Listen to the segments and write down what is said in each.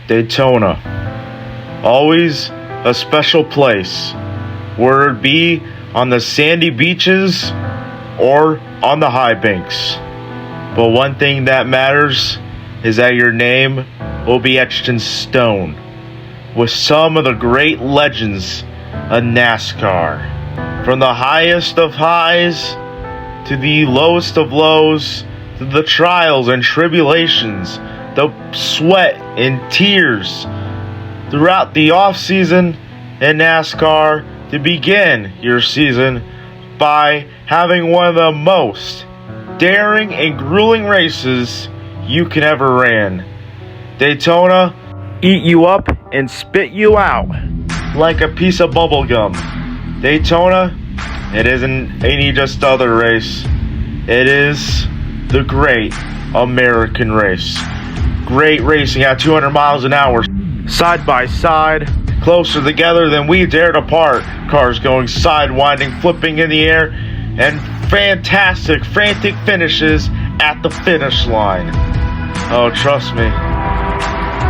Daytona. Always a special place, whether it be on the sandy beaches or on the high banks. But one thing that matters is that your name will be etched in stone with some of the great legends of NASCAR. From the highest of highs to the lowest of lows, to the trials and tribulations, the sweat and tears throughout the off-season in NASCAR to begin your season by having one of the most daring and grueling races you can ever ran. Daytona, eat you up and spit you out like a piece of bubble gum. Daytona, it isn't any just other race. It is the great American race. Great racing at 200 miles an hour, side by side, closer together than we dared apart. Cars going sidewinding, flipping in the air, and fantastic, frantic finishes at the finish line. Oh, trust me,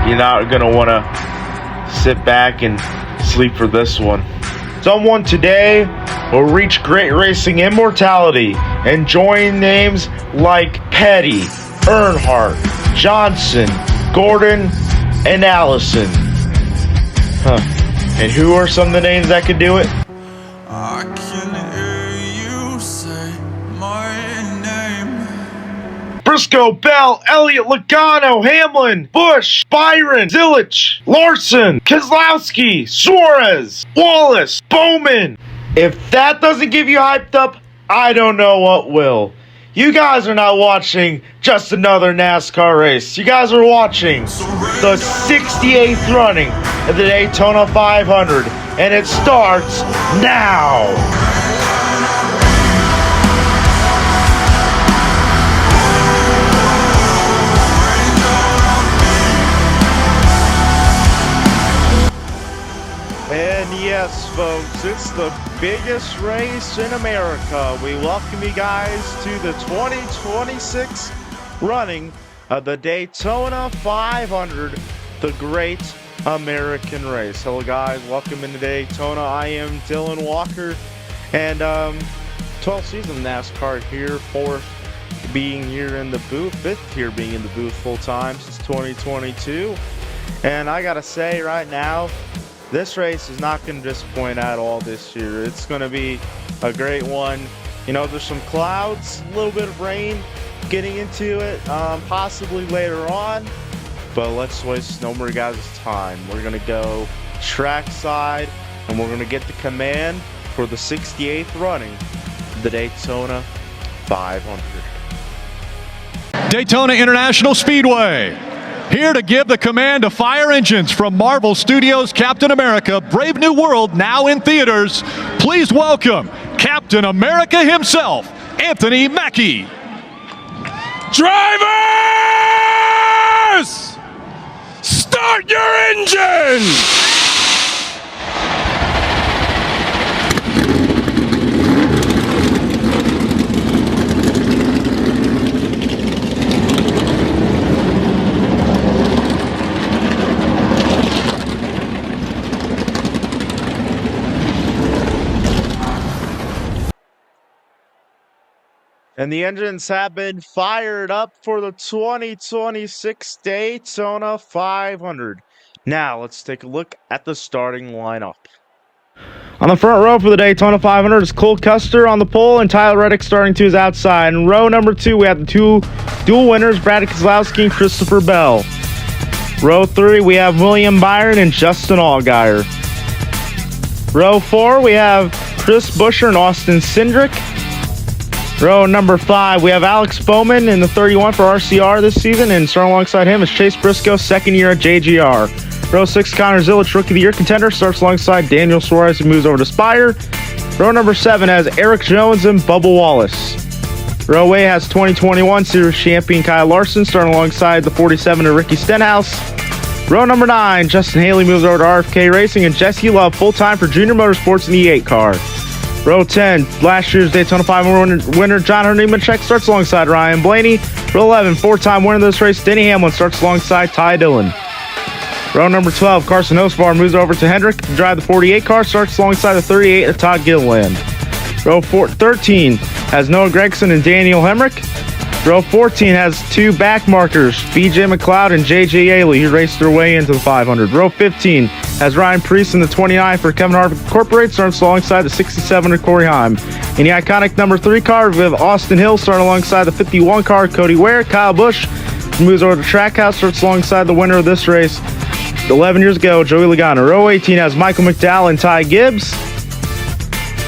you're not gonna want to sit back and sleep for this one. Someone today will reach great racing immortality and join names like Petty, Earnhardt, Johnson, Gordon, and Allison. And who are some of the names that could do it? I can hear you say my name. Briscoe, Bell, Elliott, Logano, Hamlin, Busch, Byron, Zilich, Larson, Keselowski, Suarez, Wallace, Bowman. If that doesn't give you hyped up, I don't know what will. You guys are not watching just another NASCAR race. You guys are watching the 68th running of the Daytona 500, and it starts now. And yes, folks, it's the biggest race in America. We welcome you guys to the 2026 running of the Daytona 500, the great American race. Hello guys, welcome into Daytona. I am Dylan Walker, and 12th season of NASCAR here, 4th being here in the booth, 5th here being in the booth full time since 2022. And I gotta say right now, this race is not going to disappoint at all this year. It's going to be a great one. You know, there's some clouds, a little bit of rain getting into it, possibly later on. But let's waste no more guys' time. We're going to go trackside, and we're going to get the command for the 68th running of the Daytona 500. Daytona International Speedway. Here to give the command to fire engines from Marvel Studios' Captain America: Brave New World, now in theaters. Please welcome Captain America himself, Anthony Mackie. Drivers! Start your engines! And the engines have been fired up for the 2026 Daytona 500. Now, let's take a look at the starting lineup. On the front row for the Daytona 500 is Cole Custer on the pole, and Tyler Reddick starting to his outside. In row number 2, we have the two dual winners, Brad Keselowski and Christopher Bell. Row 3, we have William Byron and Justin Allgaier. Row 4, we have Chris Buescher and Austin Cindric. Row number 5, we have Alex Bowman in the 31 for RCR this season, and starting alongside him is Chase Briscoe, second year at JGR. Row 6, Connor Zilich, Rookie of the Year contender, starts alongside Daniel Suarez, who moves over to Spire. Row number 7 has Eric Jones and Bubba Wallace. Row 8 has 2021 Series champion Kyle Larson, starting alongside the 47 of Ricky Stenhouse. Row number 9, Justin Haley moves over to RFK Racing, and Jesse Love full-time for Junior Motorsports in the 8 car. Row 10, last year's Daytona 500 winner John Nemechek starts alongside Ryan Blaney. Row 11, four-time winner of this race Denny Hamlin starts alongside Ty Dillon. Row number 12, Carson Osbar moves over to Hendrick to drive the 48 car, starts alongside the 38 of Todd Gilliland. Row 13 has Noah Gregson and Daniel Hemrick. Row 14 has two back markers, BJ McLeod and JJ Ailey, who raced their way into the 500. Row 15 has Ryan Priest in the 29 for Kevin Harvick Incorporated, starts alongside the 67 of Corey Heim. In the iconic number 3 car, we have Austin Hill starting alongside the 51 car, Cody Ware. Kyle Busch moves over to Trackhouse, starts alongside the winner of this race 11 years ago, Joey Logano. Row 18 has Michael McDowell and Ty Gibbs.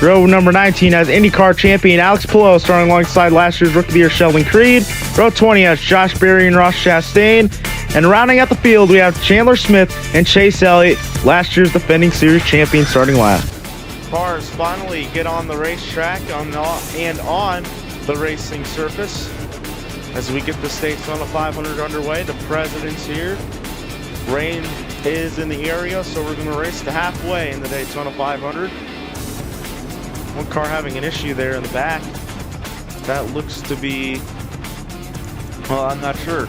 Row number 19 has IndyCar champion Alex Palou starting alongside last year's Rookie of the Year Sheldon Creed. Row 20 has Josh Berry and Ross Chastain. And rounding out the field, we have Chandler Smith and Chase Elliott, last year's defending series champion, starting last. Cars finally get on the racetrack and on the racing surface as we get the Daytona 500 underway. The president's here. Rain is in the area, so we're going to race to halfway in the Daytona 500. One car having an issue there in the back. That looks to be, well, I'm not sure.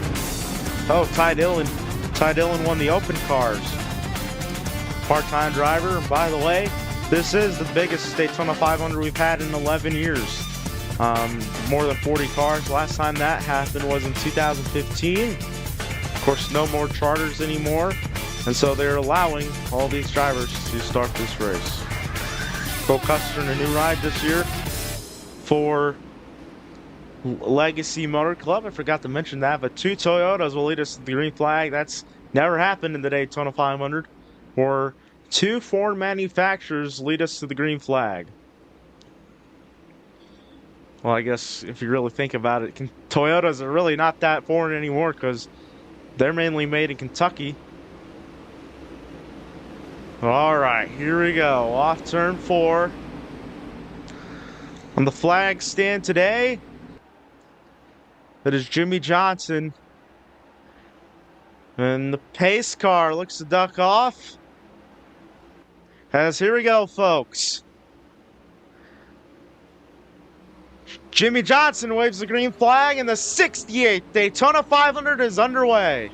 Oh, Ty Dillon. Ty Dillon won the open cars. Part-time driver. And by the way, this is the biggest Daytona 500 we've had in 11 years. More than 40 cars. Last time that happened was in 2015. Of course, no more charters anymore. And so they're allowing all these drivers to start this race. Cole Custer in a new ride this year for Legacy Motor Club. I forgot to mention that, but 2 Toyotas will lead us to the green flag. That's never happened in the Daytona 500, where 2 foreign manufacturers lead us to the green flag. Well, I guess if you really think about it, Toyotas are really not that foreign anymore because they're mainly made in Kentucky. All right, here we go. Off turn 4. On the flag stand today, that is Jimmy Johnson. And the pace car looks to duck off. As here we go, folks. Jimmy Johnson waves the green flag, and the 68th Daytona 500 is underway.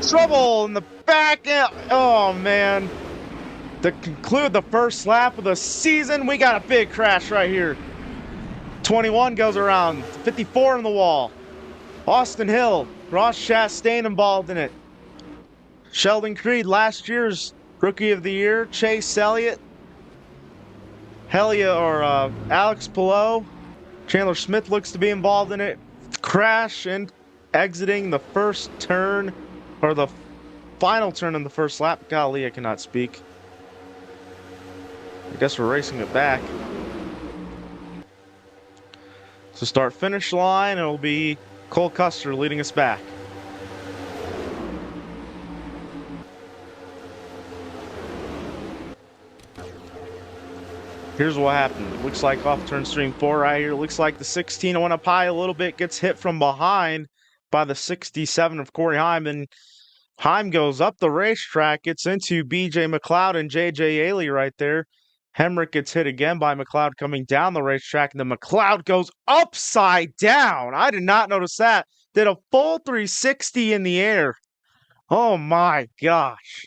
Trouble in the back end. Oh, man. To conclude the first lap of the season, we got a big crash right here. 21 goes around, 54 in the wall. Austin Hill, Ross Chastain involved in it. Sheldon Creed, last year's Rookie of the Year. Chase Elliott, Alex Palou. Chandler Smith looks to be involved in it. Crash and exiting the first turn, or the final turn in the first lap. Golly, I cannot speak. I guess we're racing it back. So start finish line, it'll be Cole Custer leading us back. Here's what happened. It looks like off turn stream 4 right here. It looks like the 16 went up high a little bit, gets hit from behind by the 67 of Corey Heim, and Heim goes up the racetrack, gets into BJ McLeod and JJ Ailey right there. Hemrick gets hit again by McLeod coming down the racetrack, and then McLeod goes upside down. I did not notice that. Did a full 360 in the air. Oh my gosh.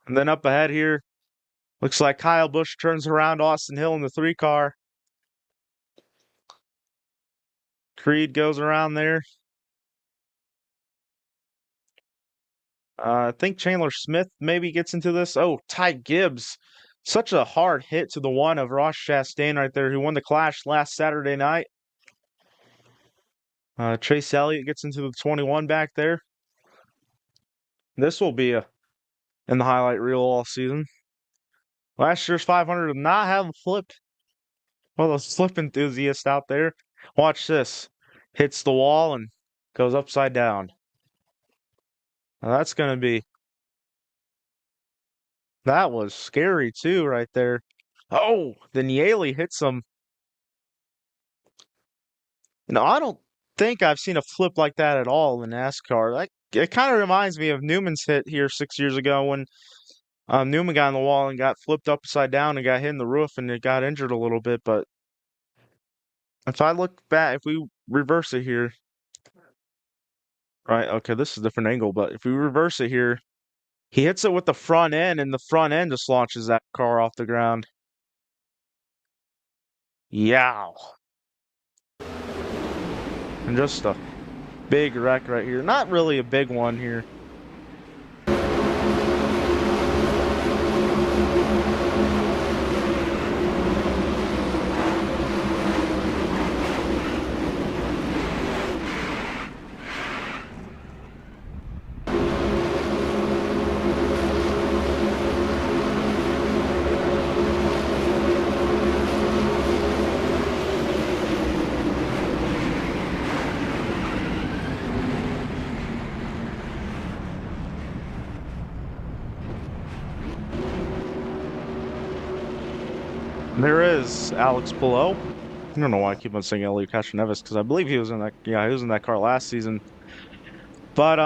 And then up ahead here, looks like Kyle Busch turns around Austin Hill in the 3 car. Creed goes around there. I think Chandler Smith maybe gets into this. Oh, Ty Gibbs Such a hard hit to the one of Ross Chastain right there, who won the Clash last Saturday night. Chase Elliott gets into the 21 back there. This will be in the highlight reel all season. Last year's 500 did not have a flip. Well, those flip enthusiasts out there. Watch this. Hits the wall and goes upside down. Now that's going to be... That was scary too right there. Oh, then Yaley hits him. I don't think I've seen a flip like that at all in NASCAR. It kind of reminds me of Newman's hit here 6 years ago when Newman got on the wall and got flipped upside down and got hit in the roof and it got injured a little bit. But if I look back, if we reverse it here, right? Okay, this is a different angle, but if we reverse it here, he hits it with the front end and the front end just launches that car off the ground. Yow. And just a big wreck right here. Not really a big one here. There is Alex Palou. I don't know why I keep on saying Elio Castroneves because I believe he was in that. Yeah, he was in that car last season. But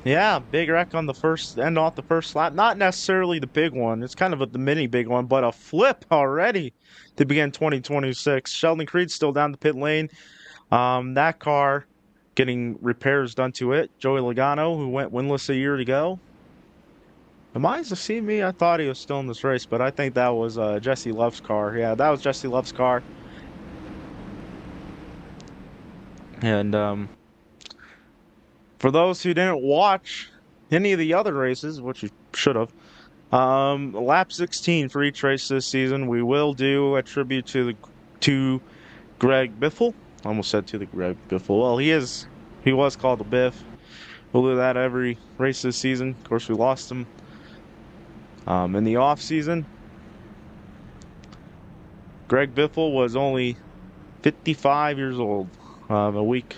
yeah, big wreck on the first end off the first lap. Not necessarily the big one. It's kind of the mini big one, but a flip already to begin 2026. Sheldon Creed still down the pit lane. That car getting repairs done to it. Joey Logano, who went winless a year ago. Am I to see me? I thought he was still in this race, but I think that was Jesse Love's car. Yeah, that was Jesse Love's car. And for those who didn't watch any of the other races, which you should have, lap 16 for each race this season, we will do a tribute to Greg Biffle. I almost said to the Greg Biffle. Well, he was called the Biff. We'll do that every race this season. Of course, we lost him. In the off season, Greg Biffle was only 55 years old. A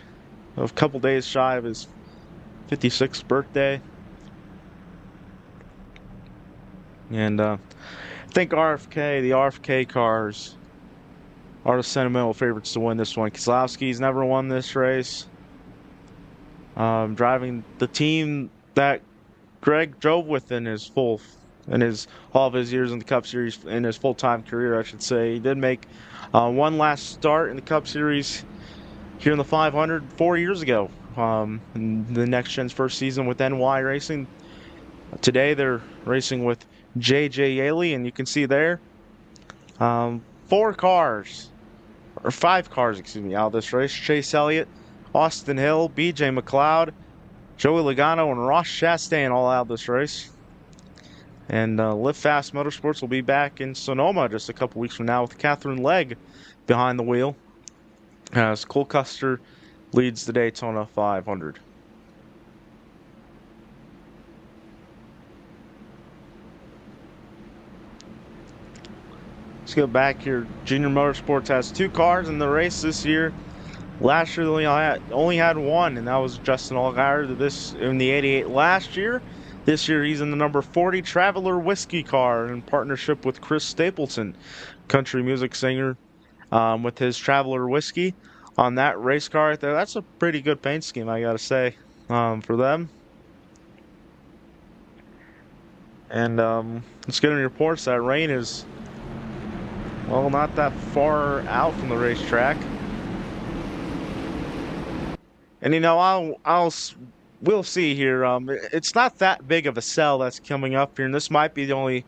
couple days shy of his 56th birthday. And I think the RFK cars are the sentimental favorites to win this one. Keselowski's never won this race. Driving the team that Greg drove with in all of his years in the Cup Series, in his full-time career, I should say. He did make one last start in the Cup Series here in the 500 4 years ago. In the Next Gen's first season with NY Racing. Today they're racing with J.J. Yaley, and you can see there 5 cars out of this race. Chase Elliott, Austin Hill, B.J. McLeod, Joey Logano, and Ross Chastain all out of this race. And Live Fast Motorsports will be back in Sonoma just a couple weeks from now with Catherine Legg behind the wheel as Cole Custer leads the Daytona 500. Let's go back here. Junior Motorsports has 2 cars in the race this year. Last year they only had one, and that was Justin Allgaier in the 88 last year. This year he's in the number 40 Traveler Whiskey car in partnership with Chris Stapleton, country music singer, with his Traveler Whiskey on that race car right there. That's a pretty good paint scheme, I gotta say, for them. And let's get any reports that rain is, well, not that far out from the racetrack. And we'll see here. It's not that big of a cell that's coming up here, and this might be the only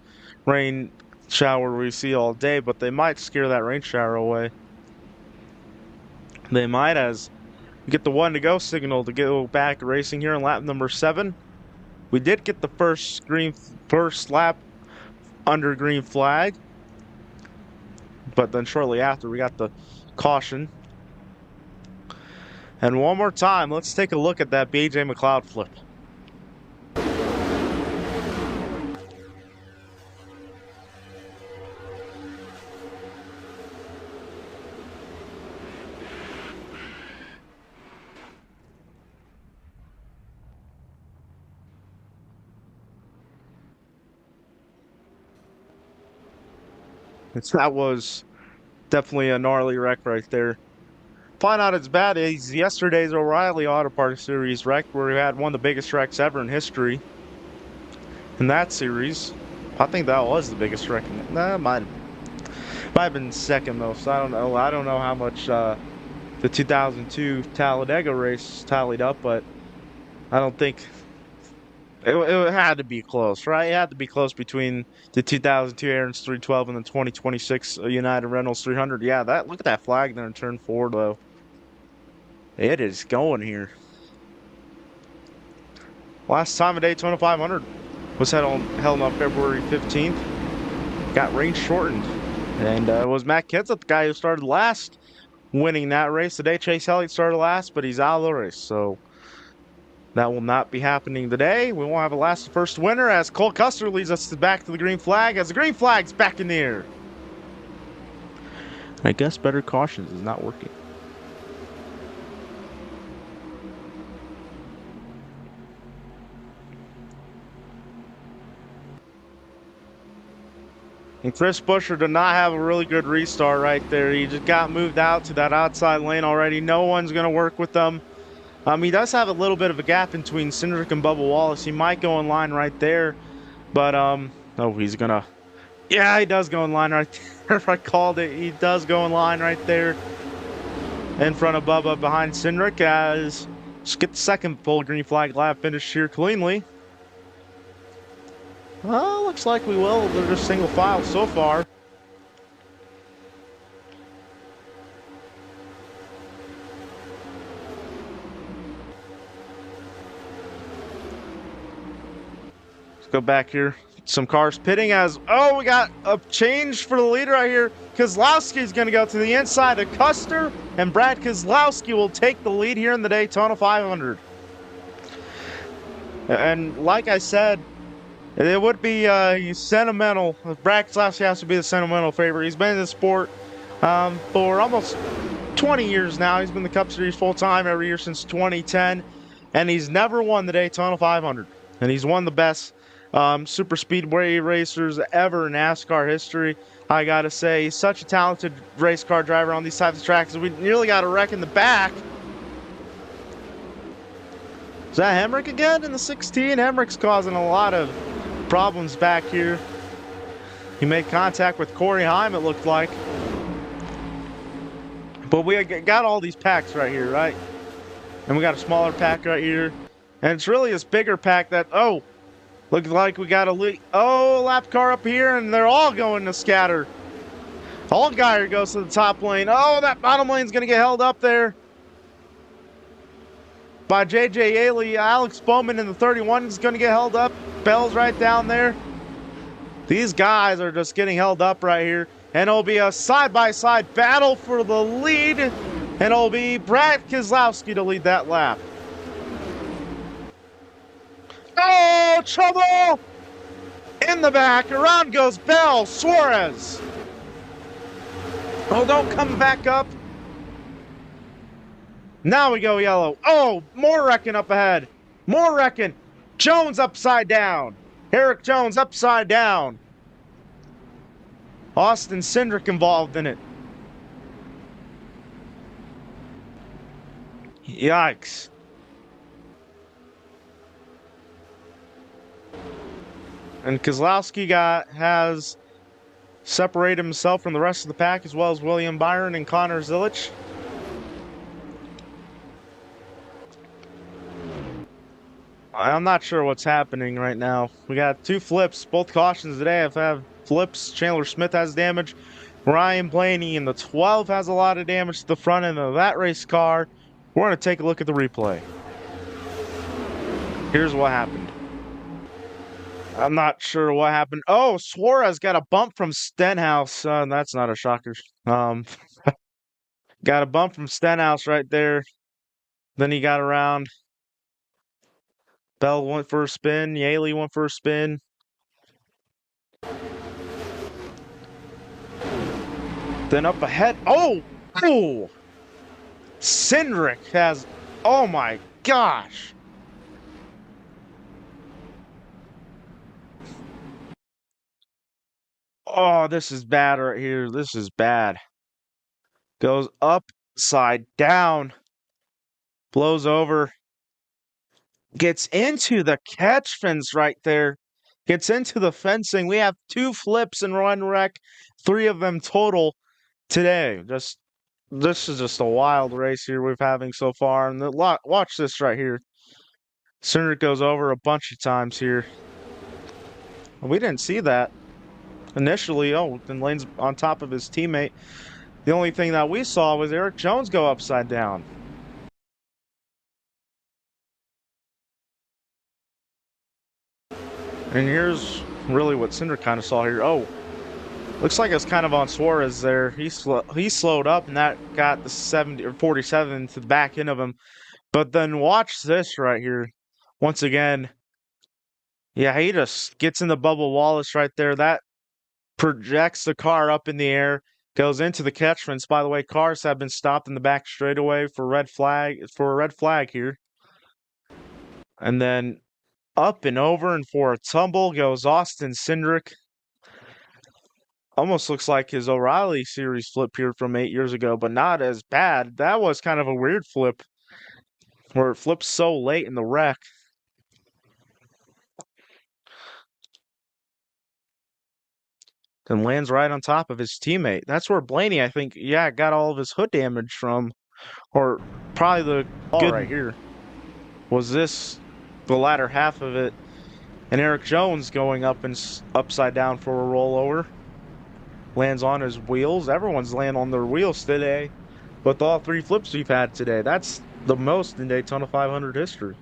rain shower we see all day, but they might scare that rain shower away. They might, as we get the 1 to go signal to go back racing here in lap number 7. We did get the first lap under green flag. But then shortly after, we got the caution. And one more time, let's take a look at that B.J. McLeod flip. That was definitely a gnarly wreck right there. Find out it's bad is yesterday's O'Reilly Auto Parts Series wreck, where we had one of the biggest wrecks ever in history. In that series, I think that was the biggest wreck. Might have been second though. So I don't know. I don't know how much the 2002 Talladega race tallied up, but I don't think it had to be close, right? It had to be close between the 2002 Aaron's 312 and the 2026 United Rentals 300. Yeah, look at that flag there in turn 4 though. It is going here. Last time a Daytona 500 was held on February 15th. Got range shortened. And it was Matt Kenseth, the guy who started last, winning that race. Today Chase Elliott started last, but he's out of the race. So that will not be happening today. We won't have a last first winner as Cole Custer leads us back to the green flag as the green flag's back in the air. I guess better cautions is not working. And Chris Buescher did not have a really good restart right there. He just got moved out to that outside lane already. No one's going to work with them. He does have a little bit of a gap between Cindric and Bubba Wallace. He might go in line right there. But, oh, he's going to... Yeah, he does go in line right there. If I called it, he does go in line right there. In front of Bubba behind Cindric as... Let's get the second full green flag lap finish here cleanly. Well, looks like we will. They're just single file so far. Let's go back here. Some cars pitting as... Oh, we got a change for the leader right here. Keselowski's going to go to the inside of Custer, and Brad Keselowski will take the lead here in the Daytona 500. And like I said, it would be sentimental. Brad Keselowski has to be the sentimental favorite. He's been in the sport for almost 20 years now. He's been in the Cup Series full-time every year since 2010. And he's never won the Daytona 500. And he's one of the best super speedway racers ever in NASCAR history. I got to say, he's such a talented race car driver on these types of tracks. We nearly got a wreck in the back. Is that Hemrick again in the 16? Hemrick's causing a lot of problems back here. He made contact with Corey Heim, it looked like. But we got all these packs right here, right? And we got a smaller pack right here. And it's really this bigger pack that, oh, looks like we got a lap car up here, and they're all going to scatter. Allgaier goes to the top lane. Oh, that bottom lane's going to get held up there by J.J. Yaley. Alex Bowman in the 31 is going to get held up. Bell's right down there. These guys are just getting held up right here. And it'll be a side-by-side battle for the lead. And it'll be Brad Keselowski to lead that lap. Oh, trouble! In the back. Around goes Bell. Suarez. Oh, don't come back up. Now we go yellow. Oh, more wrecking up ahead. More wrecking. Jones upside down. Eric Jones upside down. Austin Cindric involved in it. Yikes. And Keselowski has separated himself from the rest of the pack, as well as William Byron and Connor Zilich. I'm not sure what's happening right now. We got two flips. Both cautions today have flips. Chandler Smith has damage. Ryan Blaney in the 12 has a lot of damage to the front end of that race car. We're going to take a look at the replay. Here's what happened. I'm not sure what happened. Oh, Suarez got a bump from Stenhouse. That's not a shocker. Um, got a bump from Stenhouse right there. Then he got around. Bell went for a spin. Yaley went for a spin. Then up ahead. Oh, oh! Cindric has. Oh my gosh! Oh, this is bad right here. This is bad. Goes upside down. Blows over. Gets into the catch fence right there. Gets into the fencing. We have 2 flips and 1 wreck, 3 of them total today. This is just a wild race here we're having so far. And watch this right here. Cindric goes over a bunch of times here. We didn't see that initially. Oh, then Lane's on top of his teammate. The only thing that we saw was Eric Jones go upside down. And here's really what Cindric kind of saw here. Oh, looks like it's kind of on Suarez there. He slowed up, and that got the 70 or 47 to the back end of him. But then watch this right here. Once again, yeah, he just gets in the Bubba Wallace right there. That projects the car up in the air, goes into the catch fence. By the way, cars have been stopped in the back straightaway for a red flag here. And then up and over and for a tumble goes Austin Cindric. Almost looks like his O'Reilly series flip here from 8 years ago, but not as bad. That was kind of a weird flip where it flips so late in the wreck. And lands right on top of his teammate. That's where Blaney, I think, yeah, got all of his hood damage from. Or probably the good right here. Was this the latter half of it? And Eric Jones going up and upside down for a rollover. Lands on his wheels. Everyone's landing on their wheels today. With all 3 flips we've had today. That's the most in Daytona 500 history.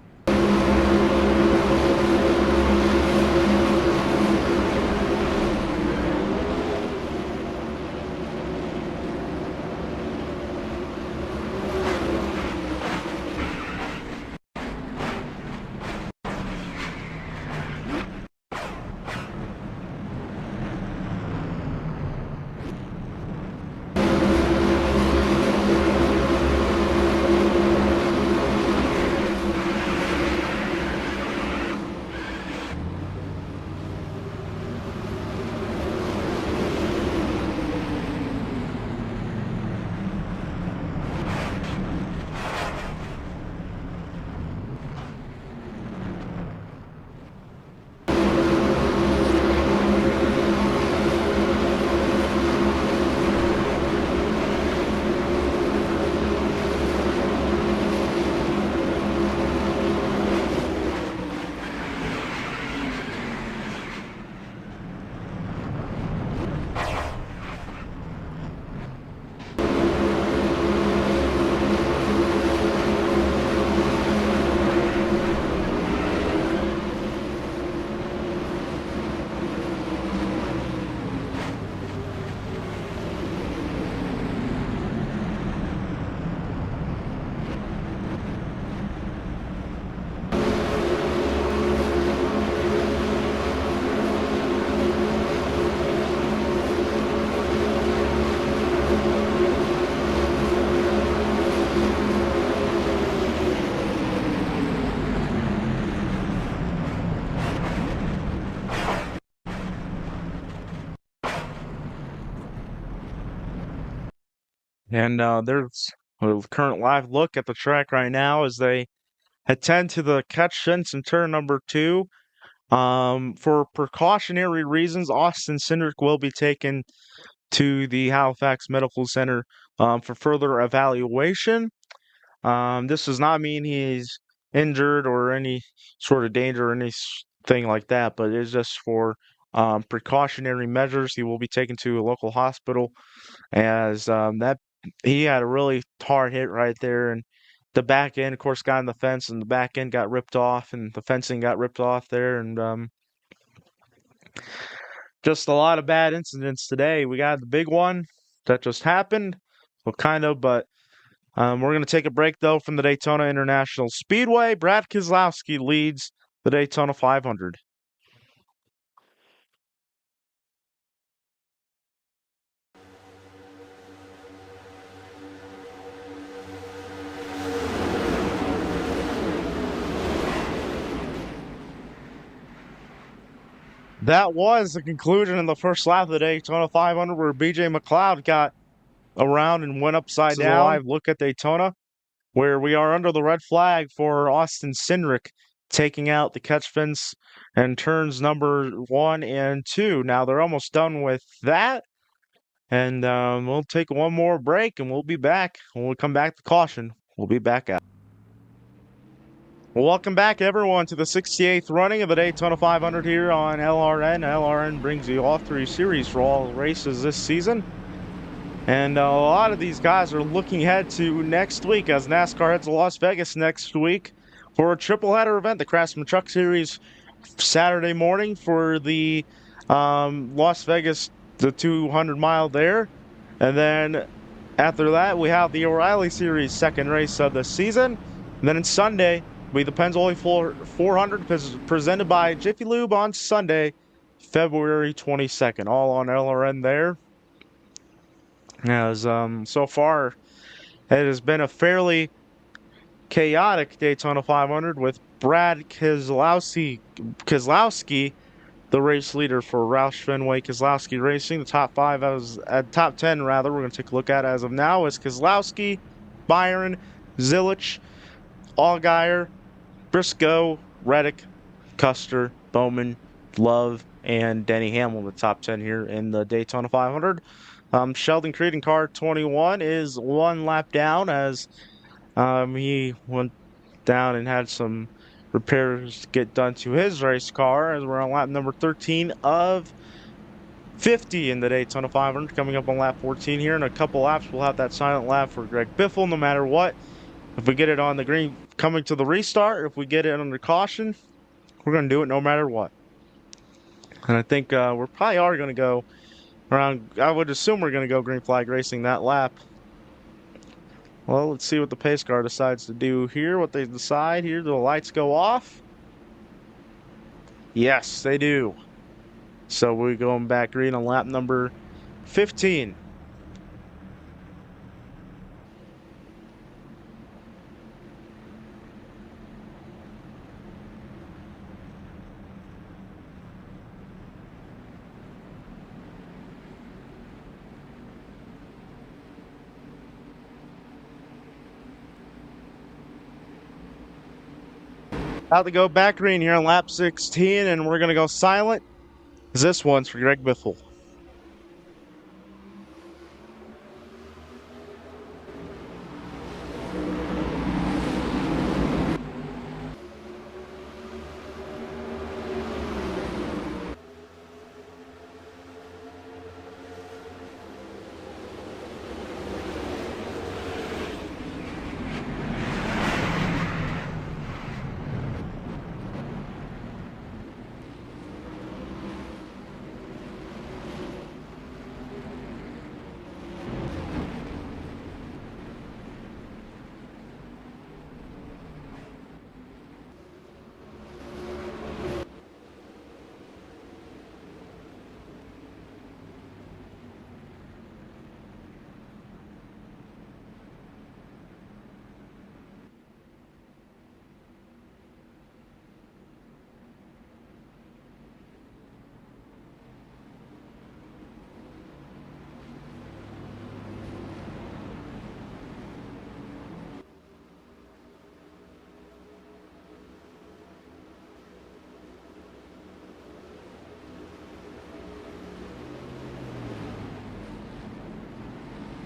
And there's a current live look at the track right now as they attend to the catch fence in turn number 2. For precautionary reasons, Austin Cindric will be taken to the Halifax Medical Center for further evaluation. This does not mean he's injured or any sort of danger or anything like that, but it's just for precautionary measures. He will be taken to a local hospital as that he had a really hard hit right there, and the back end, of course, got in the fence, and the back end got ripped off, and the fencing got ripped off there, and Just a lot of bad incidents today. We got the big one that just happened. Well, kind of, but we're going to take a break, though, from the Daytona International Speedway. Brad Keselowski leads the Daytona 500. That was the conclusion in the first lap of the Daytona 500 where BJ McLeod got around and went upside down. Live look at Daytona where we are under the red flag for Austin Cindric taking out the catch fence and turns number 1 and 2. Now they're almost done with that. And we'll take one more break and we'll be back. When we come back to caution, we'll be back out. Well, welcome back, everyone, to the 68th running of the Daytona 500 here on LRN. LRN brings you all 3 series for all races this season. And a lot of these guys are looking ahead to next week as NASCAR heads to Las Vegas next week for a triple header event, the Craftsman Truck Series Saturday morning for the Las Vegas, the 200-mile there. And then after that, we have the O'Reilly Series second race of the season. And then on Sunday, will be the Pennzoil 400 presented by Jiffy Lube on Sunday, February 22nd. All on LRN there. As so far, it has been a fairly chaotic Daytona 500 with Brad Keselowski, the race leader for Roush Fenway Keselowski Racing. The top 10 rather, we're going to take a look at as of now is Keselowski, Byron, Zilich, Allgaier, Briscoe, Reddick, Custer, Bowman, Love, and Denny Hamlin, the top 10 here in the Daytona 500. Sheldon Creed in car 21 is one lap down as he went down and had some repairs get done to his race car as we're on lap number 13 of 50 in the Daytona 500. Coming up on lap 14 here in a couple laps, we'll have that silent lap for Greg Biffle no matter what. If we get it on the green coming to the restart, if we get it under caution, we're going to do it no matter what. And I think we probably are going to go around, I would assume we're going to go green flag racing that lap. Well, let's see what the pace car decides to do here, what they decide here. Do the lights go off? Yes, they do. So we're going back green on lap number 15. About to go back green here on lap 16, and we're going to go silent. This one's for Greg Biffle.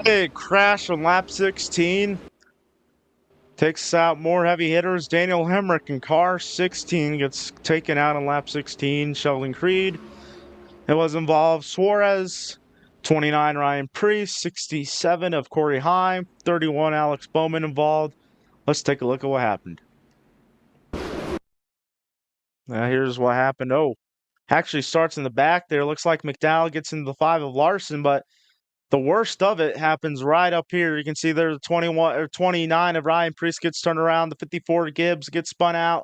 Big crash on lap 16. Takes out more heavy hitters. Daniel Hemrick in car 16 gets taken out on lap 16. Sheldon Creed. It was involved Suarez, 29 Ryan Preece, 67 of Corey Heim, 31 Alex Bowman involved. Let's take a look at what happened. Now here's what happened. Oh, actually starts in the back there. Looks like McDowell gets into the 5 of Larson, but the worst of it happens right up here. You can see there's the 21 or 29 of Ryan Priest gets turned around. The 54 Gibbs gets spun out.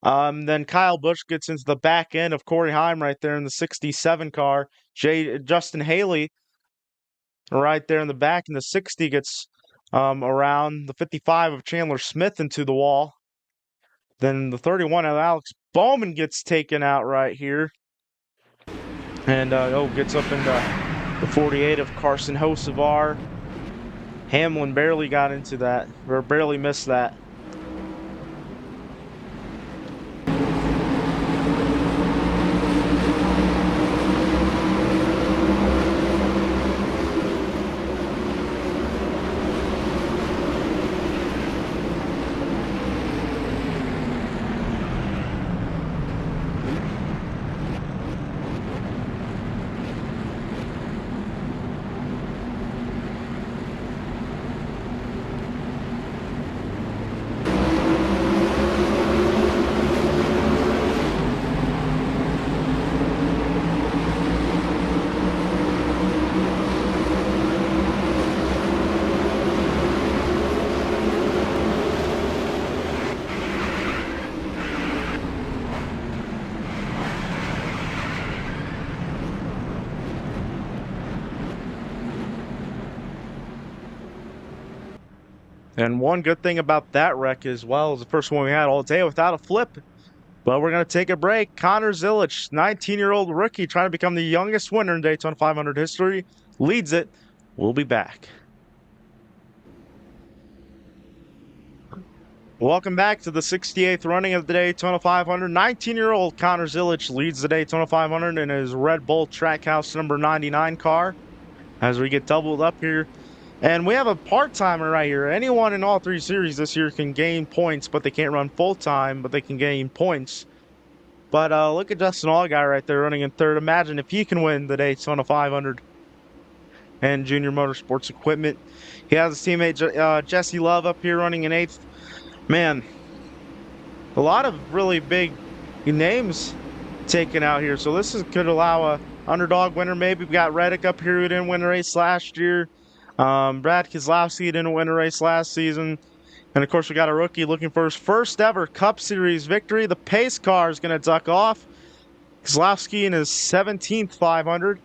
Then Kyle Busch gets into the back end of Corey Heim right there in the 67 car. Justin Haley right there in the back in the 60 gets around. The 55 of Chandler Smith into the wall. Then the 31 of Alex Bowman gets taken out right here. And gets up into the 48 of Carson Hocevar. Hamlin barely got into that, or barely missed that. And one good thing about that wreck as well is the first one we had all day without a flip. But we're going to take a break. Connor Zilic, 19-year-old rookie, trying to become the youngest winner in Daytona 500 history, leads it. We'll be back. Welcome back to the 68th running of the Daytona 500. 19-year-old Connor Zilic leads the Daytona 500 in his Red Bull Trackhouse number 99 car as we get doubled up here. And we have a part-timer right here. Anyone in all 3 series this year can gain points, but they can't run full-time, but they can gain points. But look at Justin Allgaier right there running in 3rd. Imagine if he can win the Daytona 500 and Junior Motorsports Equipment. He has his teammate Jesse Love up here running in 8th. Man, a lot of really big names taken out here. So this could allow a underdog winner maybe. We got Reddick up here who didn't win a race last year. Brad Keselowski didn't win a race last season. And, of course, we got a rookie looking for his first ever Cup Series victory. The pace car is going to duck off. Keselowski in his 17th 500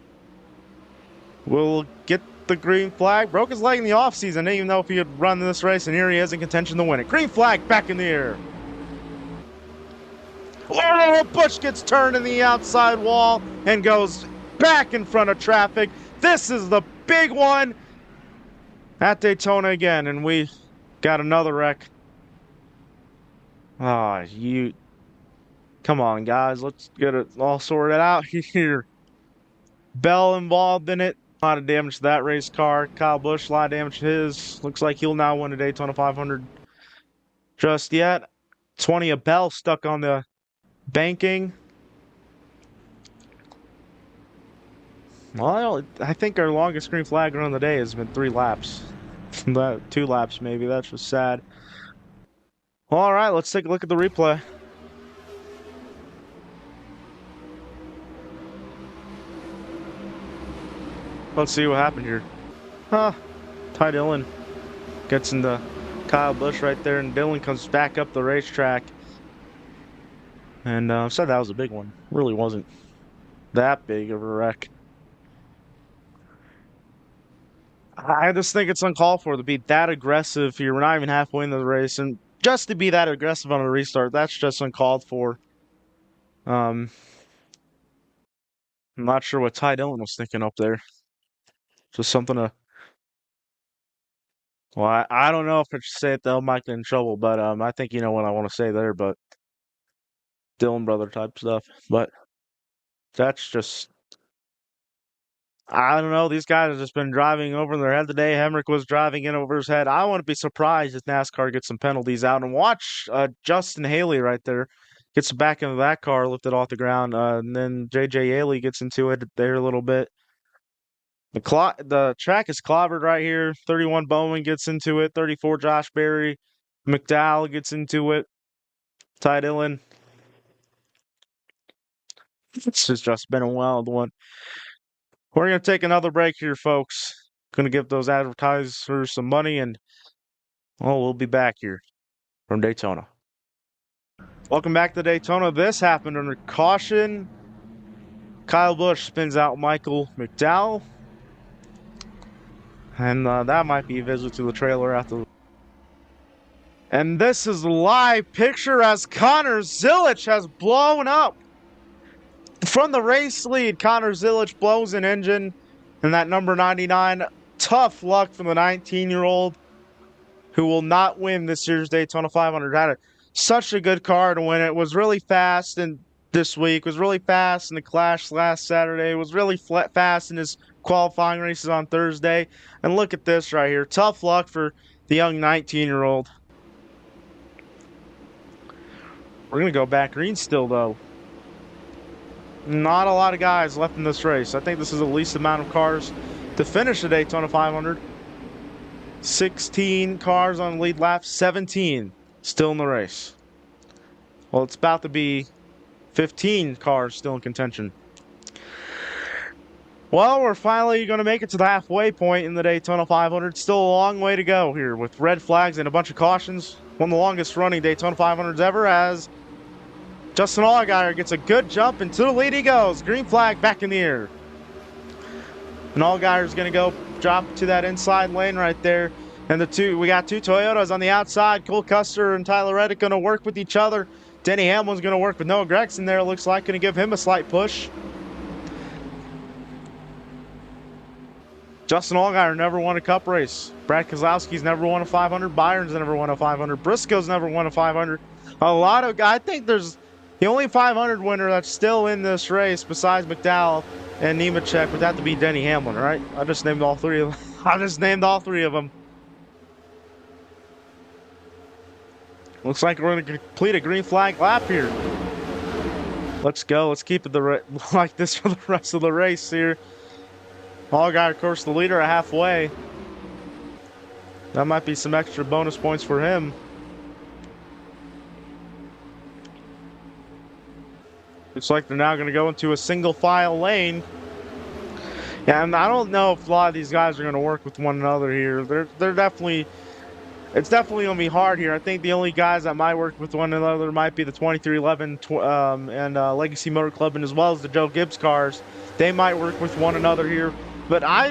will get the green flag. Broke his leg in the offseason. Didn't even know if he had run this race, and here he is in contention to win it. Green flag back in the air. Oh, Busch gets turned in the outside wall and goes back in front of traffic. This is the big one at Daytona again, and we got another wreck. Come on, guys. Let's get it all sorted out here. Bell involved in it. A lot of damage to that race car. Kyle Busch, a lot of damage to his. Looks like he'll now win a Daytona 500 just yet. 20 of Bell stuck on the banking. Well, I think our longest green flag run of the day has been 3 laps. 2 laps, maybe. That's just sad. All right, let's take a look at the replay. Let's see what happened here. Ty Dillon gets into Kyle Busch right there, and Dillon comes back up the racetrack. And said that was a big one. Really wasn't that big of a wreck. I just think it's uncalled for to be that aggressive here. We're not even halfway into the race, and just to be that aggressive on a restart, that's just uncalled for. I'm not sure what Ty Dillon was thinking up there. Just something to... Well, I don't know if I should say it, though. Might get in trouble, but I think you know what I want to say there, but Dillon brother type stuff. But that's just... I don't know. These guys have just been driving over their head today. Hemrick was driving in over his head. I wouldn't be surprised if NASCAR gets some penalties out. And watch Justin Haley right there. Gets back into that car, lifted off the ground. And then J.J. Haley gets into it there a little bit. The track is clobbered right here. 31 Bowman gets into it. 34 Josh Berry. McDowell gets into it. Ty Dillon. This has just been a wild one. We're going to take another break here, folks. Going to give those advertisers some money, and we'll be back here from Daytona. Welcome back to Daytona. This happened under caution. Kyle Busch spins out Michael McDowell. And that might be visible to the trailer after. And this is a live picture as Connor Zilisch has blown up. From the race lead, Connor Zilisch blows an engine. And that number 99, tough luck for the 19-year-old who will not win this year's Daytona 500. Had such a good car to win it. Was really fast in this week. Was really fast in the Clash last Saturday. Was really fast in his qualifying races on Thursday. And look at this right here. Tough luck for the young 19-year-old. We're going to go back green still, though. Not a lot of guys left in this race. I think this is the least amount of cars to finish the Daytona 500. 16 cars on lead lap, 17 still in the race. Well, it's about to be 15 cars still in contention. Well, we're finally going to make it to the halfway point in the Daytona 500. Still a long way to go here with red flags and a bunch of cautions. One of the longest running Daytona 500s ever, as Justin Allgaier gets a good jump, and to the lead he goes. Green flag back in the air. And Allgaier's going to go drop to that inside lane right there. And we got two Toyotas on the outside. Cole Custer and Tyler Reddick going to work with each other. Denny Hamlin's going to work with Noah Gragson there. Looks like going to give him a slight push. Justin Allgaier never won a cup race. Brad Keselowski's never won a 500. Byron's never won a 500. Briscoe's never won a 500. A lot of guys. I think there's the only 500 winner that's still in this race besides McDowell and Nemechek would have to be Denny Hamlin, right? I just named all three of them. Looks like we're going to complete a green flag lap here. Let's go. Let's keep it like this for the rest of the race here. Allgaier, of course, the leader at halfway. That might be some extra bonus points for him. Looks like they're now going to go into a single file lane. Yeah, and I don't know if a lot of these guys are going to work with one another here. They're definitely, it's definitely going to be hard here. I think the only guys that might work with one another might be the 2311 and Legacy Motor Club, and as well as the Joe Gibbs cars. They might work with one another here. But I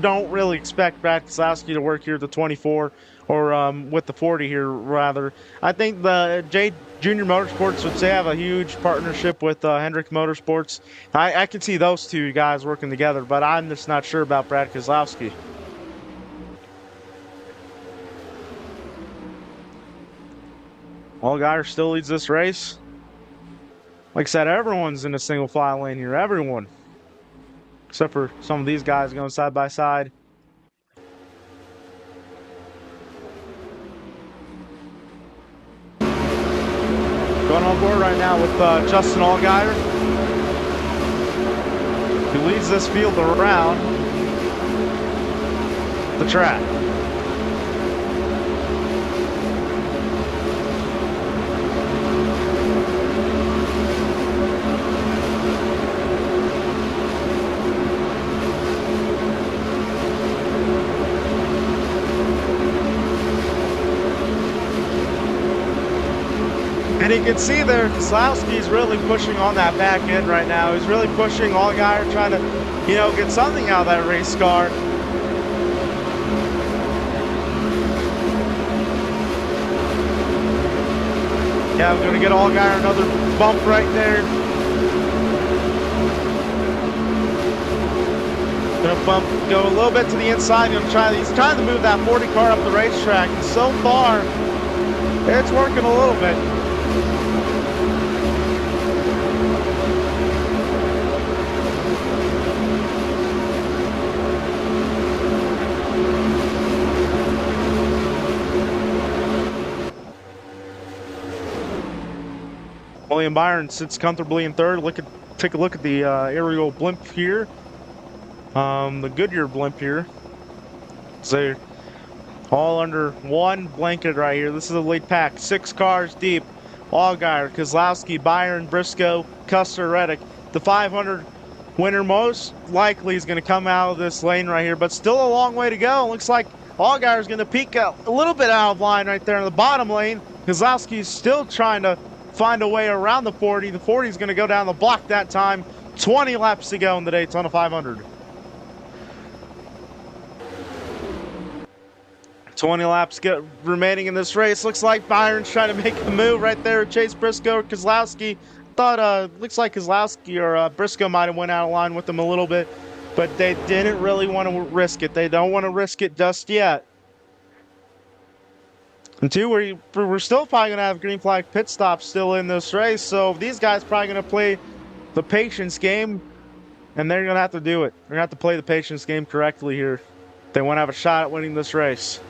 don't really expect Brad Keselowski to work here at the 24 or with the 40 here, rather. I think the Junior Motorsports, which they have a huge partnership with Hendrick Motorsports, I can see those two guys working together, but I'm just not sure about Brad Keselowski. Allgaier still leads this race. Like I said, everyone's in a single file lane here, everyone. Except for some of these guys going side by side. Going on board right now with Justin Allgaier, who leads this field around the track. And you can see there, Keselowski's really pushing on that back end right now. He's really pushing Allgaier, trying to, get something out of that race car. Yeah, we're going to get Allgaier another bump right there. Going to go a little bit to the inside. He's trying to move that 40 car up the racetrack. And so far, it's working a little bit. William Byron sits comfortably in third. Take a look at the aerial blimp here. The Goodyear blimp here. So all under one blanket right here. This is a lead pack. 6 cars deep. Allgaier, Keselowski, Byron, Briscoe, Custer, Reddick. the 500 winner most likely is going to come out of this lane right here, but still a long way to go. Looks like Allgaier is going to peek a little bit out of line right there in the bottom lane. Kozlowski is still trying to find a way around the 40. The 40 is going to go down the block that time. 20 laps to go in the Daytona 500. 20 laps remaining in this race. Looks like Byron's trying to make a move right there. Chase Briscoe or Kozlowski. Thought looks like Kozlowski or Briscoe might have went out of line with him a little bit, but they didn't really want to risk it. They don't want to risk it just yet. And two, we're still probably going to have green flag pit stops still in this race, so these guys probably going to play the patience game, and they're going to have to do it. They're going to have to play the patience game correctly here. They want to have a shot at winning this race.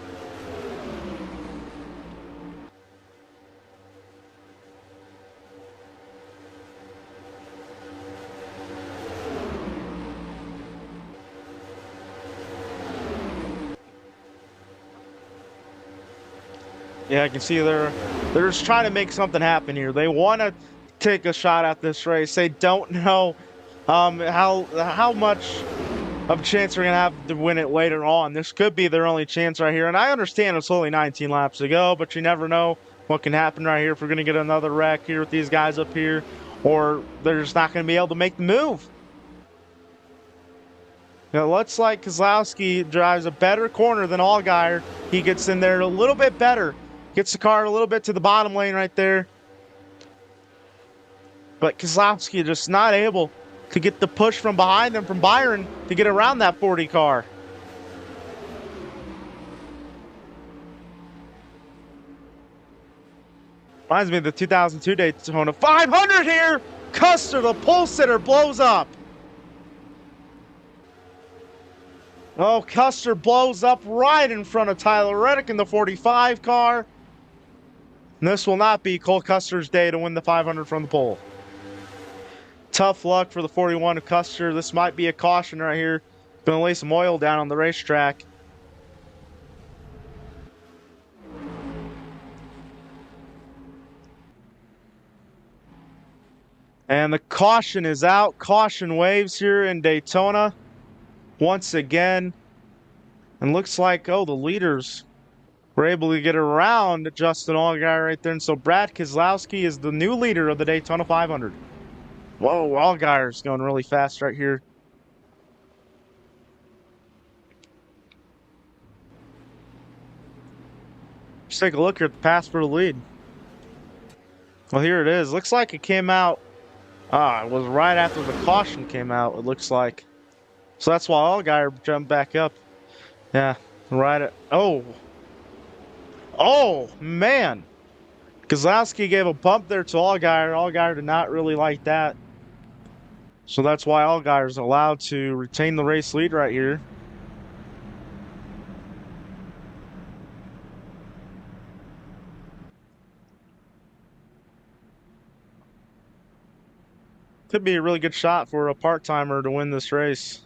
Yeah, I can see they're just trying to make something happen here. They want to take a shot at this race. They don't know how much of a chance they're going to have to win it later on. This could be their only chance right here. And I understand it's only 19 laps to go, but you never know what can happen right here if we're going to get another wreck here with these guys up here, or they're just not going to be able to make the move. Now, it looks like Kozlowski drives a better corner than Allgaier. He gets in there a little bit better. Gets the car a little bit to the bottom lane right there. But Kozlowski just not able to get the push from behind him from Byron to get around that 40 car. Reminds me of the 2002 Daytona 500 here. Custer, the pole sitter, blows up. Oh, Custer blows up right in front of Tyler Reddick in the 45 car. And this will not be Cole Custer's day to win the 500 from the pole. Tough luck for the 41 of Custer. This might be a caution right here. Gonna lay some oil down on the racetrack. And the caution is out. Caution waves here in Daytona once again. And looks like, oh, the leaders were able to get around Justin Allgaier right there. And so Brad Kozlowski is the new leader of the Daytona 500. Whoa, Allgaier's going really fast right here. Let's take a look here at the pass for the lead. Well, here it is. Looks like it came out. It was right after the caution came out, it looks like. So that's why Allgaier jumped back up. Yeah, right at... Oh, man. Kozlowski gave a bump there to Allgaier. Allgaier did not really like that. So that's why Allgaier is allowed to retain the race lead right here. Could be a really good shot for a part-timer to win this race.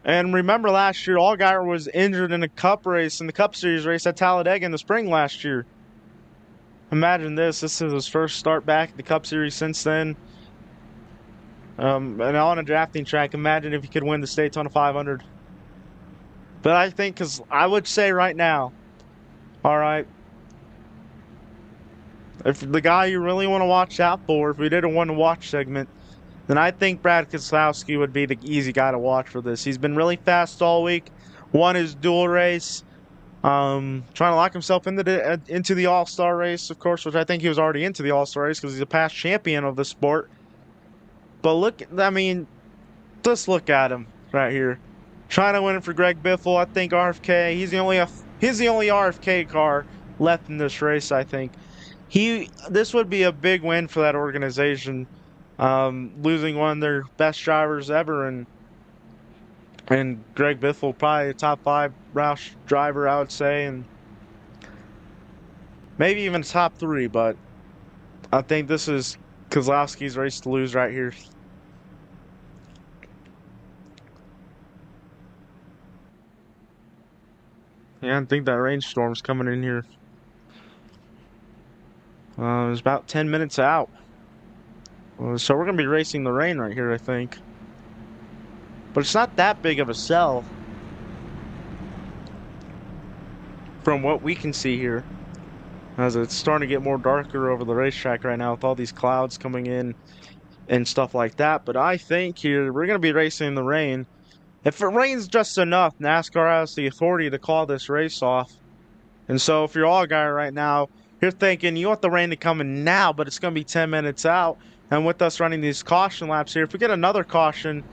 And remember last year, Allgaier was injured in a Cup race, in the Cup Series race at Talladega in the spring last year. Imagine this. This is his first start back at the Cup Series since then. And on a drafting track, imagine if he could win the Daytona 500. But I think, because I would say right now, all right, if the guy you really want to watch out for, if we did a one-to-watch segment, then I think Brad Kozlowski would be the easy guy to watch for this. He's been really fast all week. Won his dual race. Trying to lock himself into the All-Star race, of course, which I think he was already into the All-Star race because he's a past champion of the sport. But look, I mean, just look at him right here. Trying to win it for Greg Biffle. I think RFK, he's the only RFK car left in this race, I think. This would be a big win for that organization. Losing one of their best drivers ever, and Greg Biffle, probably a top 5 Roush driver, I would say, and maybe even top 3. But I think this is Kozlowski's race to lose right here. Yeah, I think that rainstorm's coming in here. It's about 10 minutes out. So we're going to be racing the rain right here, I think. But it's not that big of a cell from what we can see here, as it's starting to get more darker over the racetrack right now with all these clouds coming in and stuff like that. But I think here we're going to be racing in the rain. If it rains just enough, NASCAR has the authority to call this race off. And so if you're all a guy right now, you're thinking you want the rain to come in now, but it's going to be 10 minutes out. And with us running these caution laps here, if we get another caution,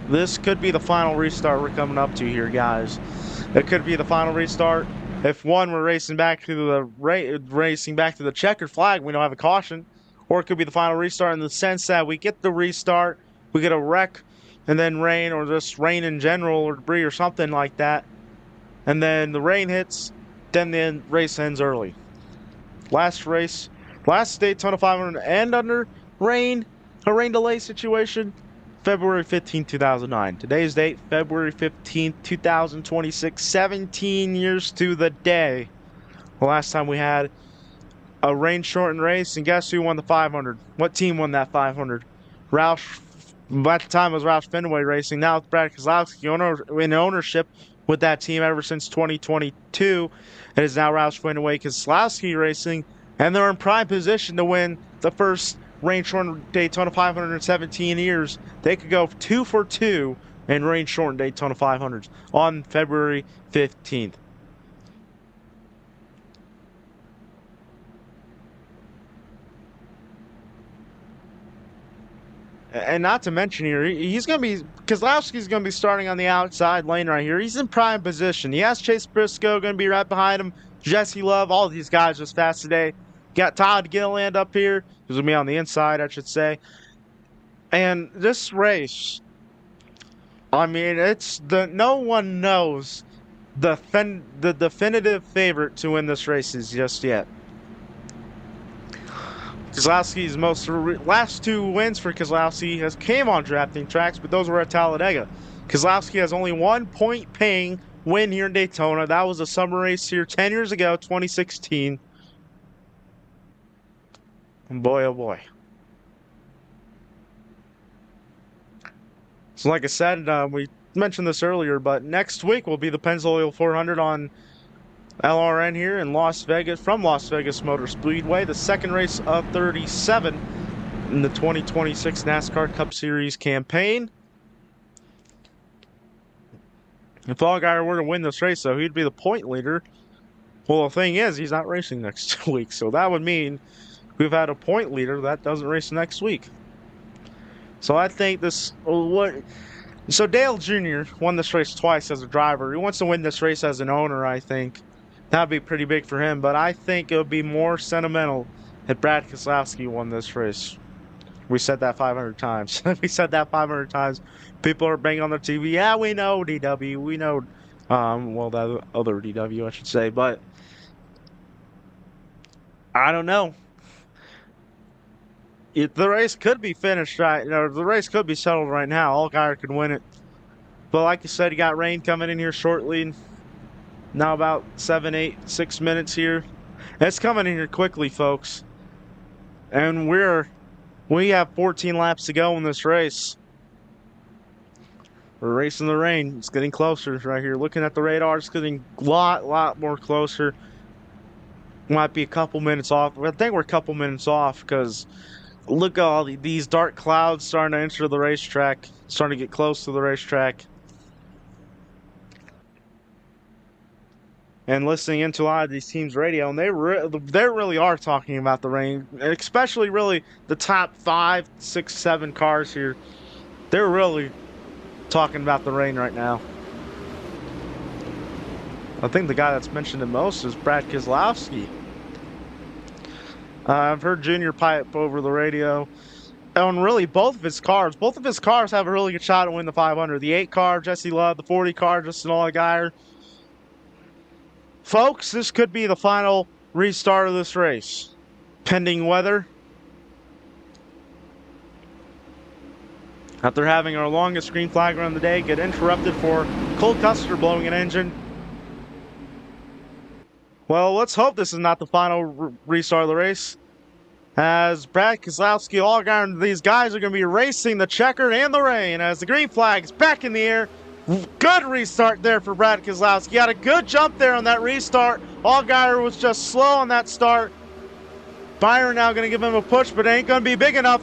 this could be the final restart we're coming up to here, guys. It could be the final restart. If one, we're racing back to the checkered flag, we don't have a caution, or it could be the final restart in the sense that we get the restart, we get a wreck, and then rain, or just rain in general, or debris, or something like that, and then the rain hits, then the race ends early. Last Daytona 500 and under rain, a rain delay situation, February 15, 2009. Today's date, February 15, 2026, 17 years to the day. The last time we had a rain-shortened race, and guess who won the 500? What team won that 500? Roush. At the time, it was Roush Fenway Racing. Now it's Brad Keselowski in ownership with that team ever since 2022. It is now Roush Fenway Keselowski Racing, and they're in prime position to win the first rain-shortened Daytona 500 in 17 years. They could go 2 for 2 in rain-shortened Daytona 500s on February 15th. And not to mention here, Keselowski's going to be starting on the outside lane right here. He's in prime position. He has Chase Briscoe going to be right behind him. Jesse Love, all of these guys just fast today. Got Todd Gilliland up here. He's going to be on the inside, I should say. And this race, I mean, no one knows the definitive favorite to win this race is just yet. Keselowski's last 2 wins for Keselowski came on drafting tracks, but those were at Talladega. Keselowski has only 1 point-paying win here in Daytona. That was a summer race here 10 years ago, 2016. And boy, oh boy. So like I said, we mentioned this earlier, but next week will be the Pennzoil 400 on LRN here in Las Vegas, from Las Vegas Motor Speedway, the second race of 37 in the 2026 NASCAR Cup Series campaign. If Allgaier were to win this race, though, he'd be the point leader. Well, the thing is, he's not racing next week, so that would mean we've had a point leader that doesn't race next week. So I think so Dale Jr. won this race twice as a driver. He wants to win this race as an owner, I think. That'd be pretty big for him, but I think it would be more sentimental if Brad Keselowski won this race. We said that 500 times. We said that 500 times. People are banging on their TV. Yeah, we know DW. We know, well, that other DW, I should say, but I don't know. The race could be finished right, the race could be settled right now. Allgaier could win it. But like you said, you got rain coming in here shortly. Now about 6 minutes here. It's coming in here quickly, folks. And we have 14 laps to go in this race. We're racing the rain. It's getting closer right here. Looking at the radar, it's getting a lot more closer. Might be a couple minutes off. I think we're a couple minutes off because look at all these dark clouds starting to enter the racetrack, starting to get close to the racetrack. And listening into a lot of these teams' radio, and they really are talking about the rain, especially really the top 5, 6, 7 cars here. They're really talking about the rain right now. I think the guy that's mentioned it most is Brad Keselowski. I've heard Junior pipe over the radio. And really, both of his cars have a really good shot to win the 500. The 8 car, Jesse Love, the 40 car, Justin Allgaier. Folks, this could be the final restart of this race, pending weather. After having our longest green flag run of the day get interrupted for Cole Custer blowing an engine. Well, let's hope this is not the final restart of the race. as Brad Keselowski, Allgaier, these guys are going to be racing the checkered and the rain as the green flag's back in the air. Good restart there for Brad Keselowski. Got a good jump there on that restart. Allgaier was just slow on that start. Byron now going to give him a push, but it ain't going to be big enough.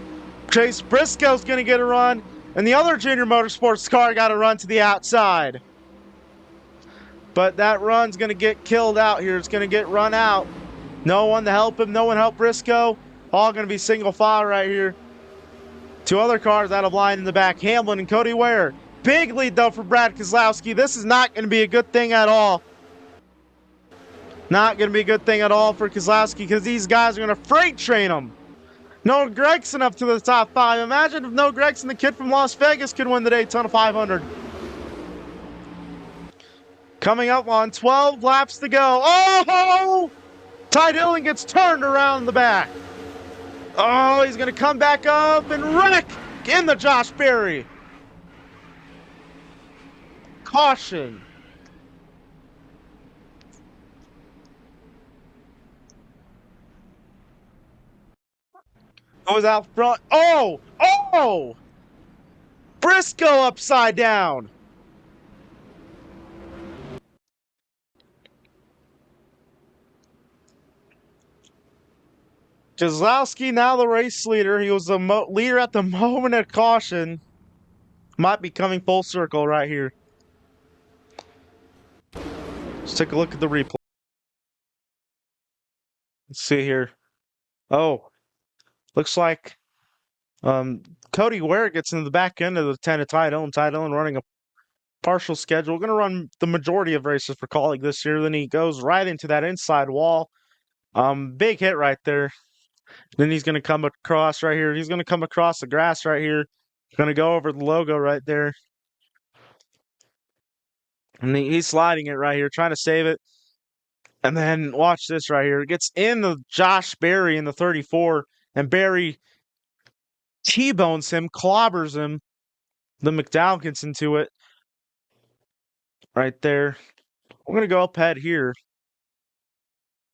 Chase Briscoe's going to get a run, and the other Junior Motorsports car got to run to the outside. But that run's going to get killed out here. It's going to get run out. No one to help him. No one help Briscoe. All going to be single file right here. Two other cars out of line in the back. Hamlin and Cody Ware. Big lead, though, for Brad Keselowski. This is not going to be a good thing at all. Not going to be a good thing at all for Keselowski because these guys are going to freight train him. Noah Gragson up to the top 5. Imagine if Noah Gragson, the kid from Las Vegas, could win the Daytona 500. Coming up on 12 laps to go. Oh! Ty Dillon gets turned around the back. Oh, he's going to come back up and wreck in the Josh Berry. Caution. Goes out front. Oh! Oh! Briscoe upside down. Keselowski now the race leader. He was the leader at the moment of caution. Might be coming full circle right here. Let's take a look at the replay. Let's see here. Oh, looks like Cody Ware gets into the back end of the 10 of Ty Dillon. Ty Dillon running a partial schedule. Going to run the majority of races for Kaulig this year. Then he goes right into that inside wall. Big hit right there. Then he's going to come across right here. He's going to come across the grass right here. Going to go over the logo right there. And he's sliding it right here, trying to save it. And then watch this right here. It gets in the Josh Berry in the 34. And Berry T-bones him, clobbers him. The McDowell gets into it. Right there. We're going to go up ahead here.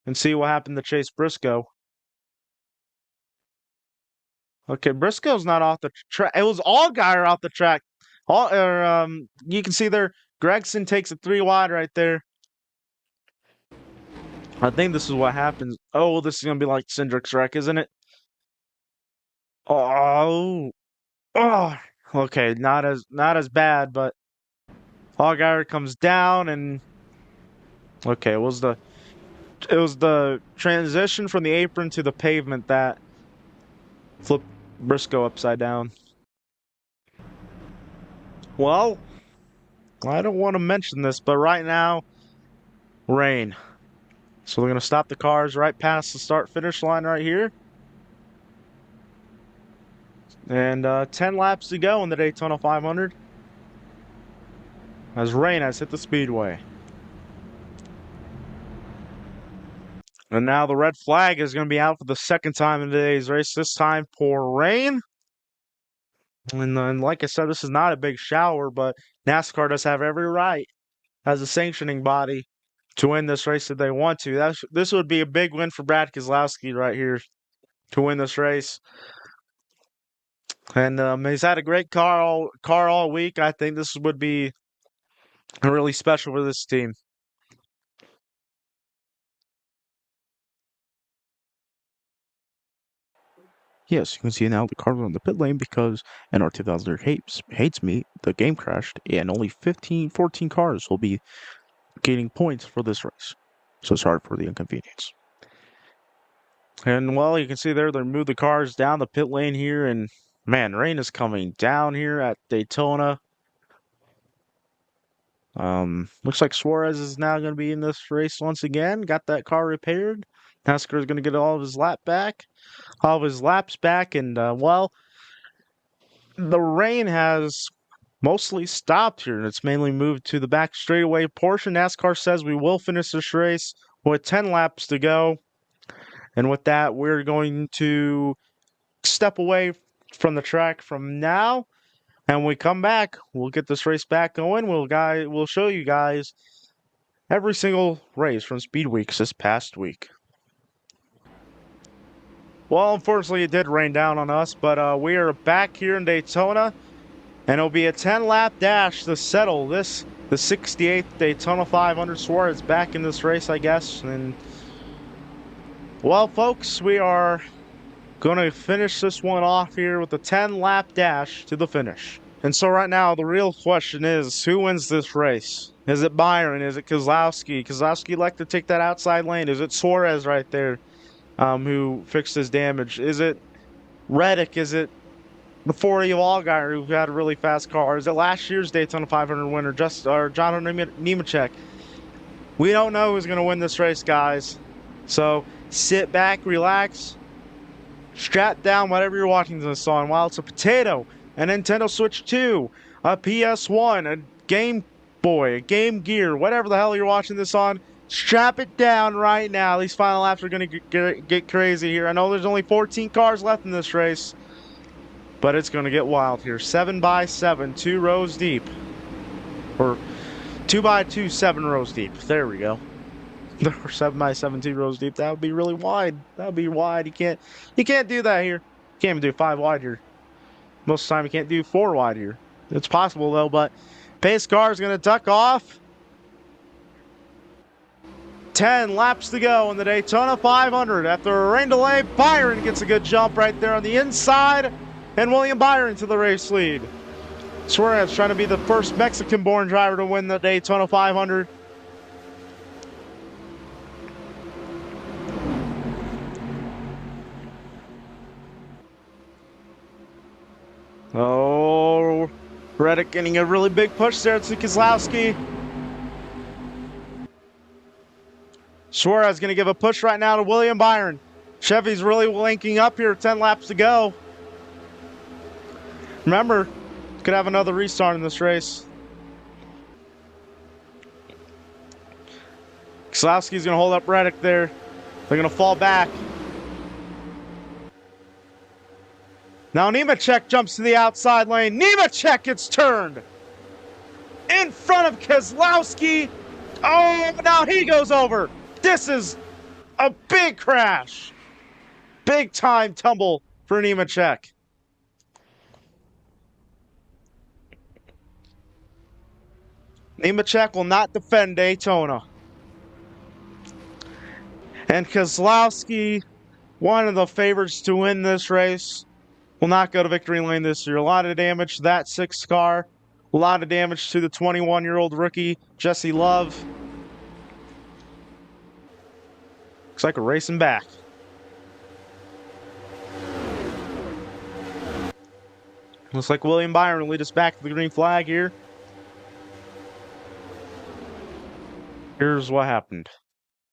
And see what happened to Chase Briscoe. Okay, Briscoe's not off the track. It was Allgaier off the track. You can see there, Gragson takes a 3 wide right there. I think this is what happens. Oh, this is gonna be like Cindric's wreck, isn't it? Oh, okay, not as bad, but Allgaier comes down and okay, it was the transition from the apron to the pavement that flipped Briscoe upside down. Well, I don't want to mention this, but right now, rain. So we're going to stop the cars right past the start-finish line right here. And 10 laps to go in the Daytona 500. As rain has hit the speedway. And now the red flag is going to be out for the second time in today's race. This time for rain. And then, like I said, this is not a big shower, but NASCAR does have every right as a sanctioning body to win this race if they want to. This would be a big win for Brad Keselowski right here to win this race. And he's had a great car all week. I think this would be really special for this team. Yes, you can see now the car was on the pit lane because NR2000 hates me. The game crashed, and only 14 cars will be gaining points for this race. So sorry for the inconvenience. And well, you can see there they moved the cars down the pit lane here, and man, rain is coming down here at Daytona. Looks like Suarez is now going to be in this race once again. Got that car repaired. NASCAR is going to get all of his laps back, and well, the rain has mostly stopped here, and it's mainly moved to the back straightaway portion. NASCAR says we will finish this race with 10 laps to go, and with that, we're going to step away from the track from now, and when we come back, we'll get this race back going. We'll show you guys every single race from Speed Weeks this past week. Well, unfortunately, it did rain down on us, but we are back here in Daytona, and it'll be a 10-lap dash to settle this, the 68th Daytona 500. Suarez back in this race, I guess. And, well, folks, we are going to finish this one off here with a 10-lap dash to the finish. And so right now, the real question is, who wins this race? Is it Byron? Is it Keselowski? Keselowski like to take that outside lane. Is it Suarez right there? Who fixed his damage? Is it Reddick? Is it the 40 of Allgaier who had a really fast car? Is it last year's Daytona 500 winner, John Nemechek? We don't know who's going to win this race, guys. So sit back, relax, strap down whatever you're watching this on. While it's a potato, a Nintendo Switch 2, a PS1, a Game Boy, a Game Gear, whatever the hell you're watching this on, strap it down right now. These final laps are going to get crazy here. I know there's only 14 cars left in this race, but it's going to get wild here. 7 by 7, 2 rows deep. Or 2 by 2, 7 rows deep. There we go. Or 7 by 7, 2 rows deep. That would be really wide. That would be wide. You can't do that here. You can't even do 5 wide here. Most of the time you can't do 4 wide here. It's possible though, but pace car is going to duck off. 10 laps to go in the Daytona 500. After a rain delay, Byron gets a good jump right there on the inside, and William Byron to the race lead. Suarez trying to be the first Mexican-born driver to win the Daytona 500. Oh, Reddick getting a really big push there to Keselowski. Suarez going to give a push right now to William Byron. Chevy's really linking up here, 10 laps to go. Remember, could have another restart in this race. Keselowski's going to hold up Reddick there. They're going to fall back. Now Nemechek jumps to the outside lane. Nemechek gets turned in front of Keselowski. Oh, now he goes over. This is a big crash. Big time tumble for Nemechek. Nemechek will not defend Daytona. And Keselowski, one of the favorites to win this race, will not go to victory lane this year. A lot of damage to that 6 car. A lot of damage to the 21-year-old rookie, Jesse Love. Looks like we're racing back. Looks like William Byron will lead us back to the green flag here. Here's what happened.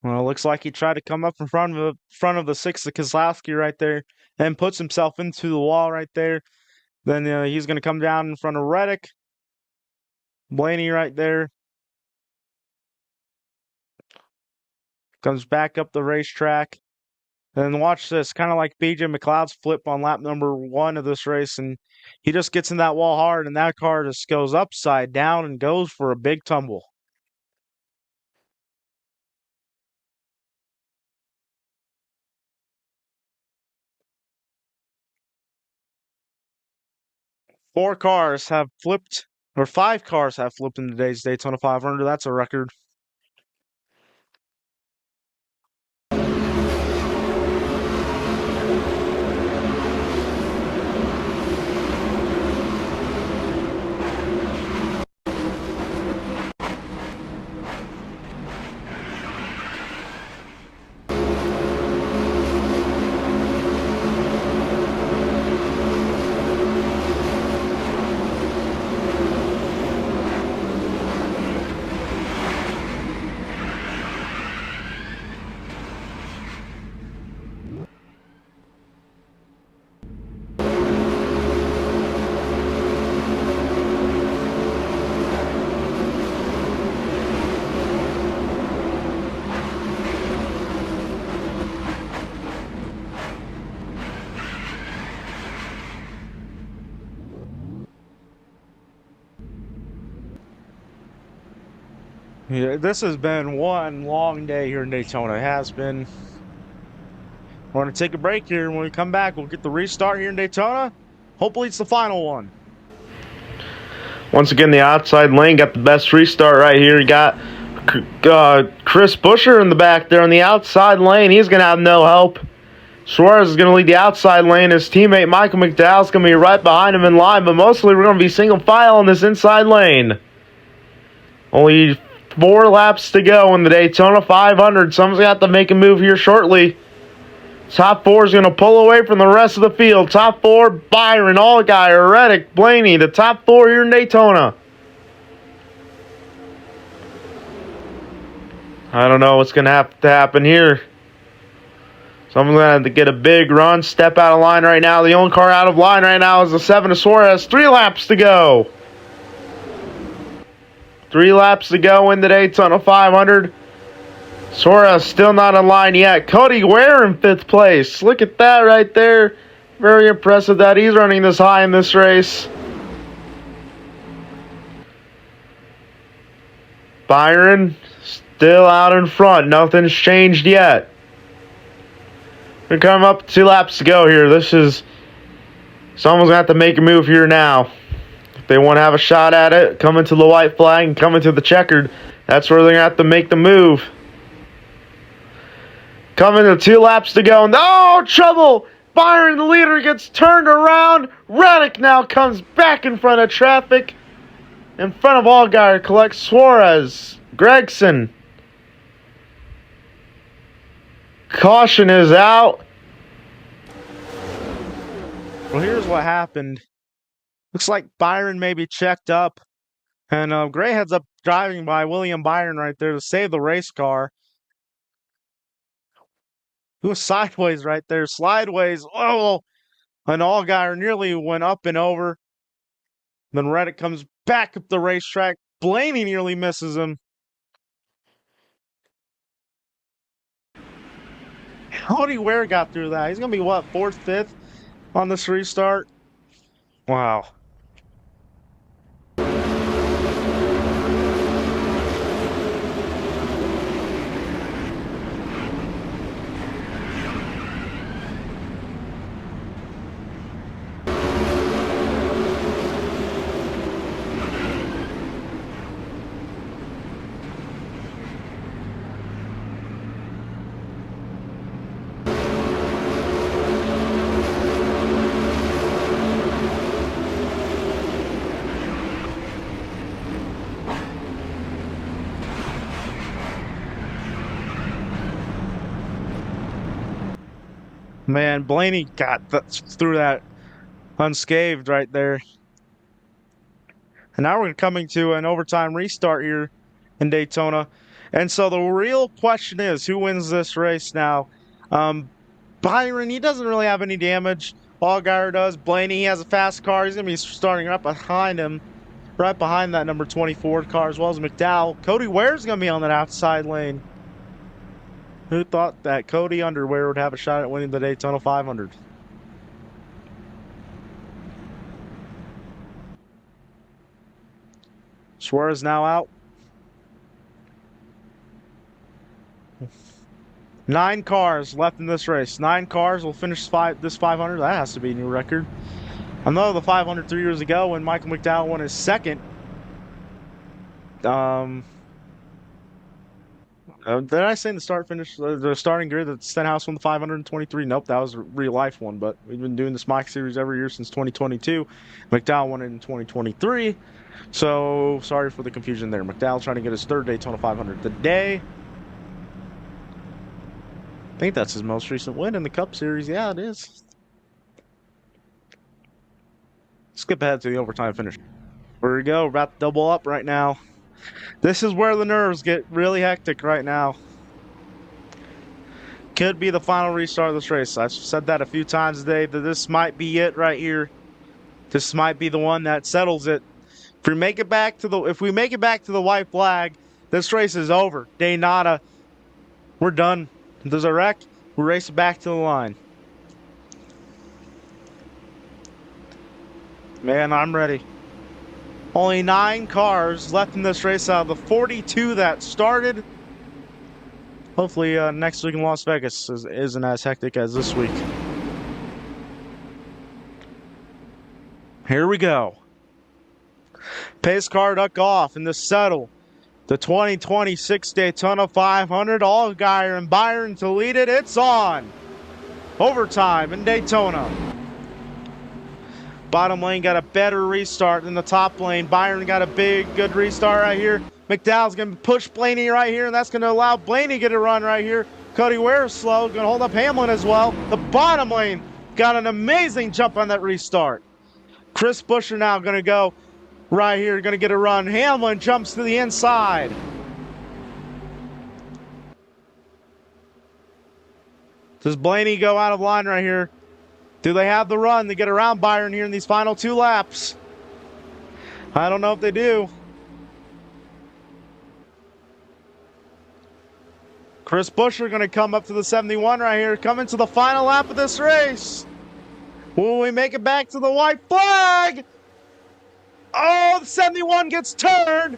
Well, it looks like he tried to come up in front of the 6 of Keselowski right there and puts himself into the wall right there. Then he's going to come down in front of Reddick. Blaney right there. Comes back up the racetrack. And watch this, kind of like BJ McLeod's flip on lap number 1 of this race. And he just gets in that wall hard, and that car just goes upside down and goes for a big tumble. Five cars have flipped in today's Daytona 500. That's a record. Yeah, this has been one long day here in Daytona. It has been. We're going to take a break here. When we come back, we'll get the restart here in Daytona. Hopefully it's the final one. Once again, the outside lane got the best restart right here. You got Chris Buescher in the back there on the outside lane. He's going to have no help. Suarez is going to lead the outside lane. His teammate Michael McDowell is going to be right behind him in line, but mostly we're going to be single file in this inside lane. Only 4 laps to go in the Daytona 500. Someone's going to have to make a move here shortly. Top 4 is going to pull away from the rest of the field. Top 4, Byron, Allgaier, Reddick, Blaney. The top 4 here in Daytona. I don't know what's going to have to happen here. Someone's going to have to get a big run, step out of line right now. The only car out of line right now is the 7 of Suarez. 3 laps to go. 3 laps to go in the Daytona 500. Suarez still not in line yet. Cody Ware in 5th place. Look at that right there. Very impressive that he's running this high in this race. Byron still out in front. Nothing's changed yet. We're coming up 2 laps to go here. Someone's going to have to make a move here now. If they want to have a shot at it, coming to the white flag and coming to the checkered, that's where they're going to have to make the move. Coming to 2 laps to go. No trouble! Byron, the leader, gets turned around. Reddick now comes back in front of traffic. In front of Allgaier, collects Suarez. Gregson. Caution is out. Well, here's what happened. Looks like Byron maybe checked up. And Gray heads up driving by William Byron right there to save the race car. He was sideways right there. Slideways. Oh, and Allgaier nearly went up and over. Then Reddick comes back up the racetrack. Blaney nearly misses him. Cody Ware got through that. He's going to be, what, 4th, 5th on this restart? Wow. Man, Blaney got through that unscathed right there. And now we're coming to an overtime restart here in Daytona. And so the real question is, who wins this race now? Byron, he doesn't really have any damage. Allgaier does. Blaney, he has a fast car. He's going to be starting right behind him. Right behind that number 24 car, as well as McDowell. Cody Ware's going to be on that outside lane. Who thought that Cody Underwear would have a shot at winning the Daytona 500? Suarez now out. 9 cars left in this race. 9 cars will finish this 500. That has to be a new record. I know the 500 3 years ago when Michael McDowell won his 2nd. Did I say in the the starting grid that Stenhouse won the 523? Nope, that was a real life one, but we've been doing this Mike Series every year since 2022. McDowell won it in 2023, so sorry for the confusion there. McDowell trying to get his 3rd Daytona 500 today. I think that's his most recent win in the Cup Series. Yeah, it is. Skip ahead to the overtime finish. Here we go, about to double up right now. This is where the nerves get really hectic right now. Could be the final restart of this race. I've said that a few times today, that this might be it right here. This might be the one that settles it. If we make it back to the white flag, this race is over. Daytona, we're done. If there's a wreck, we race it back to the line. Man, I'm ready. Only 9 cars left in this race out of the 42 that started. Hopefully next week in Las Vegas isn't as hectic as this week. Here we go. Pace car duck off in the settle. The 2026 Daytona 500. Allgaier and Byron to lead it. It's on. Overtime in Daytona. Bottom lane got a better restart than the top lane. Byron got a good restart right here. McDowell's going to push Blaney right here, and that's going to allow Blaney to get a run right here. Cody Ware's slow, going to hold up Hamlin as well. The bottom lane got an amazing jump on that restart. Chris Buescher now going to go right here, going to get a run. Hamlin jumps to the inside. Does Blaney go out of line right here? Do they have the run to get around Byron here in these final 2 laps? I don't know if they do. Chris Buescher going to come up to the 71 right here, coming to the final lap of this race. Will we make it back to the white flag? Oh, the 71 gets turned,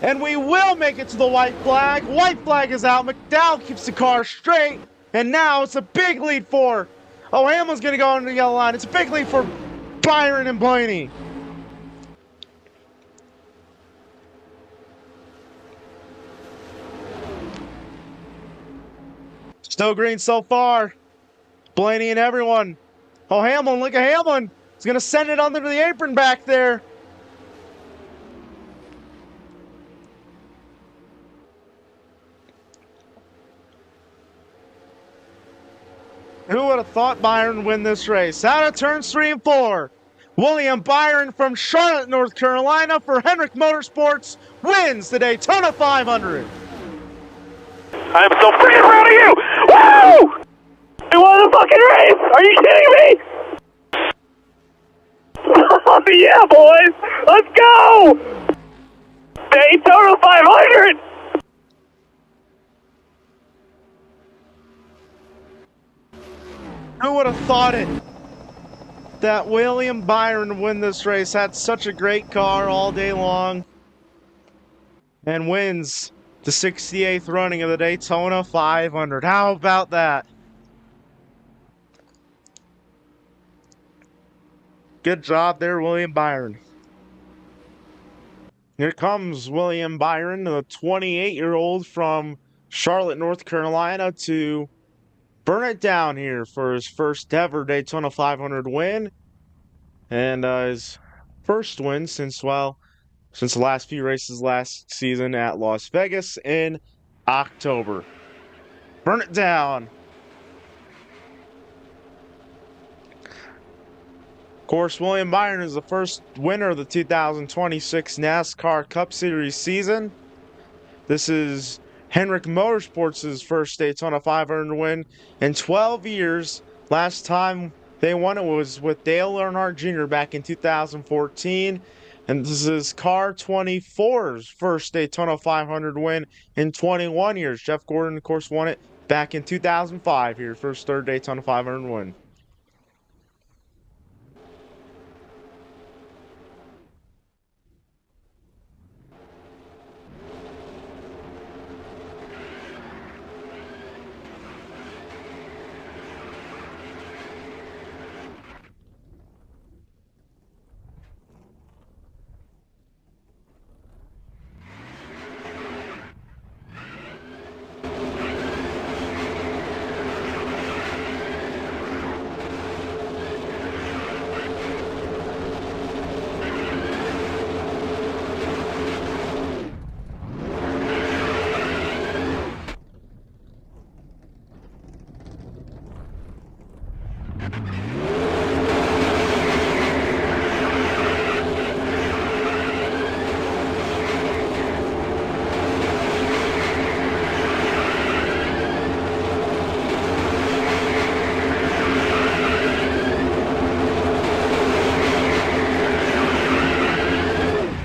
and we will make it to the white flag. White flag is out. McDowell keeps the car straight, and now it's a big lead for... Oh, Hamlin's going to go under the yellow line. It's a big lead for Byron and Blaney. Still green so far. Blaney and everyone. Oh, Hamlin, look at Hamlin. He's going to send it under the apron back there. Who would have thought Byron would win this race? Out of turns 3 and 4. William Byron from Charlotte, North Carolina for Hendrick Motorsports wins the Daytona 500. I am so freaking proud of you! Woo! You won the fucking race! Are you kidding me? Oh, yeah, boys! Let's go! Daytona 500! Who would have thought it? That William Byron would win this race. Had such a great car all day long. And wins the 68th running of the Daytona 500. How about that? Good job there, William Byron. Here comes William Byron, the 28-year-old from Charlotte, North Carolina, to burn it down here for his first ever Daytona 500 win. And his first win since the last few races last season at Las Vegas in October. Burn it down. Of course, William Byron is the first winner of the 2026 NASCAR Cup Series season. This is Hendrick Motorsports' first Daytona 500 win in 12 years. Last time they won it was with Dale Earnhardt Jr. back in 2014. And this is Car 24's first Daytona 500 win in 21 years. Jeff Gordon, of course, won it back in 2005 here, first third Daytona 500 win.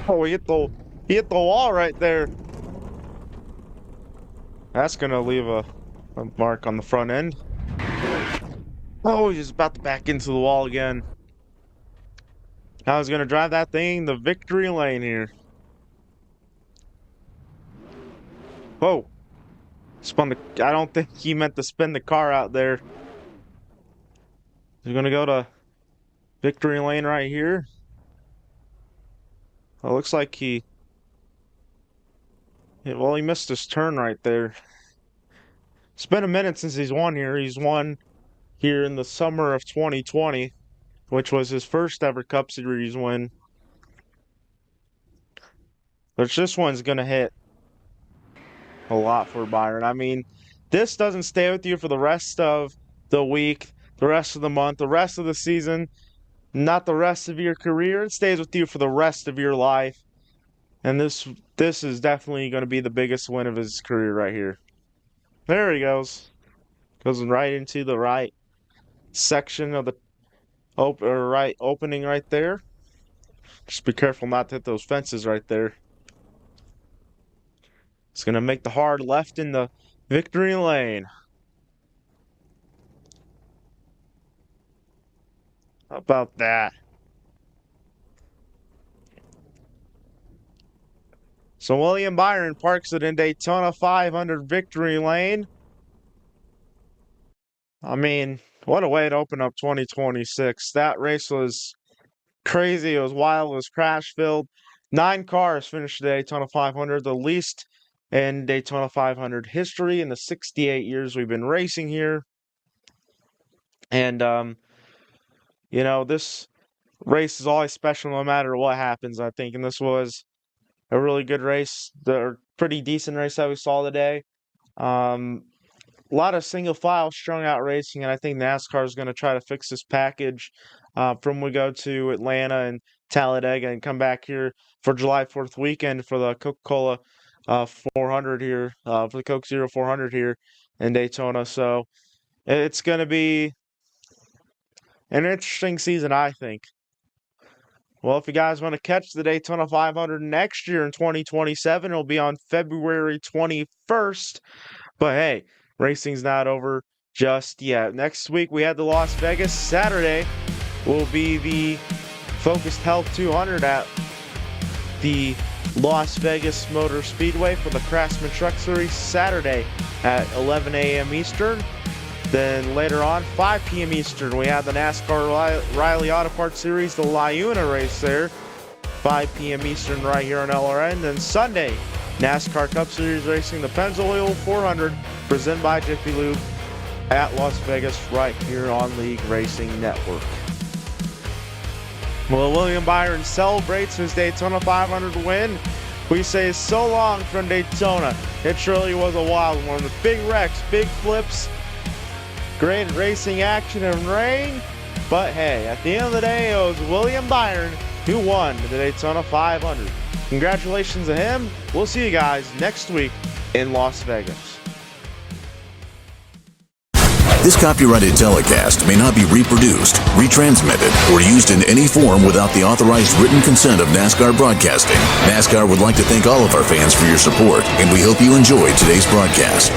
Oh, he hit the wall right there. That's gonna leave a mark on the front end. Oh, he's about to back into the wall again. Now he's gonna drive that thing the victory lane here. Whoa. I don't think he meant to spin the car out there. He's going to go to victory lane right here. It looks like he missed his turn right there. It's been a minute since he's won here. He's won here in the summer of 2020, which was his first ever Cup Series win. But this one's going to hit a lot for Byron. I mean, this doesn't stay with you for the rest of the week, the rest of the month, the rest of the season, not the rest of your career. It stays with you for the rest of your life. And this is definitely going to be the biggest win of his career right here. There he goes. Goes right into the right section of the right opening right there. Just be careful not to hit those fences right there. It's going to make the hard left in the victory lane. How about that? So William Byron parks it in Daytona 500 victory lane. I mean, what a way to open up 2026. That race was crazy. It was wild. It was crash-filled. 9 cars finished the Daytona 500, the least in Daytona 500 history in the 68 years we've been racing here. And, you know, this race is always special no matter what happens, I think. And this was a really good race, the pretty decent race that we saw today. A lot of single file strung out racing, and I think NASCAR is going to try to fix this package from we go to Atlanta and Talladega and come back here for July 4th weekend for the Coca-Cola 400 here, for the Coke Zero 400 here in Daytona. So it's going to be an interesting season, I think. Well, if you guys want to catch the Daytona 500 next year in 2027, it'll be on February 21st. But hey, racing's not over just yet. Next week, we have the Las Vegas. Saturday will be the Focused Health 200 at the Las Vegas Motor Speedway for the Craftsman Truck Series. Saturday at 11 a.m. Eastern. Then later on, 5 p.m. Eastern, we have the NASCAR Riley Auto Parts Series, the Liuna race there. 5 p.m. Eastern right here on LRN. Then Sunday, NASCAR Cup Series racing, the Pennzoil 400, presented by Jiffy Lube at Las Vegas right here on League Racing Network. Well, William Byron celebrates his Daytona 500 win. We say so long from Daytona. It surely was a wild one with big wrecks, big flips, great racing action and rain. But hey, at the end of the day, it was William Byron who won the Daytona 500. Congratulations to him. We'll see you guys next week in Las Vegas. This copyrighted telecast may not be reproduced, retransmitted, or used in any form without the authorized written consent of NASCAR Broadcasting. NASCAR would like to thank all of our fans for your support, and we hope you enjoyed today's broadcast.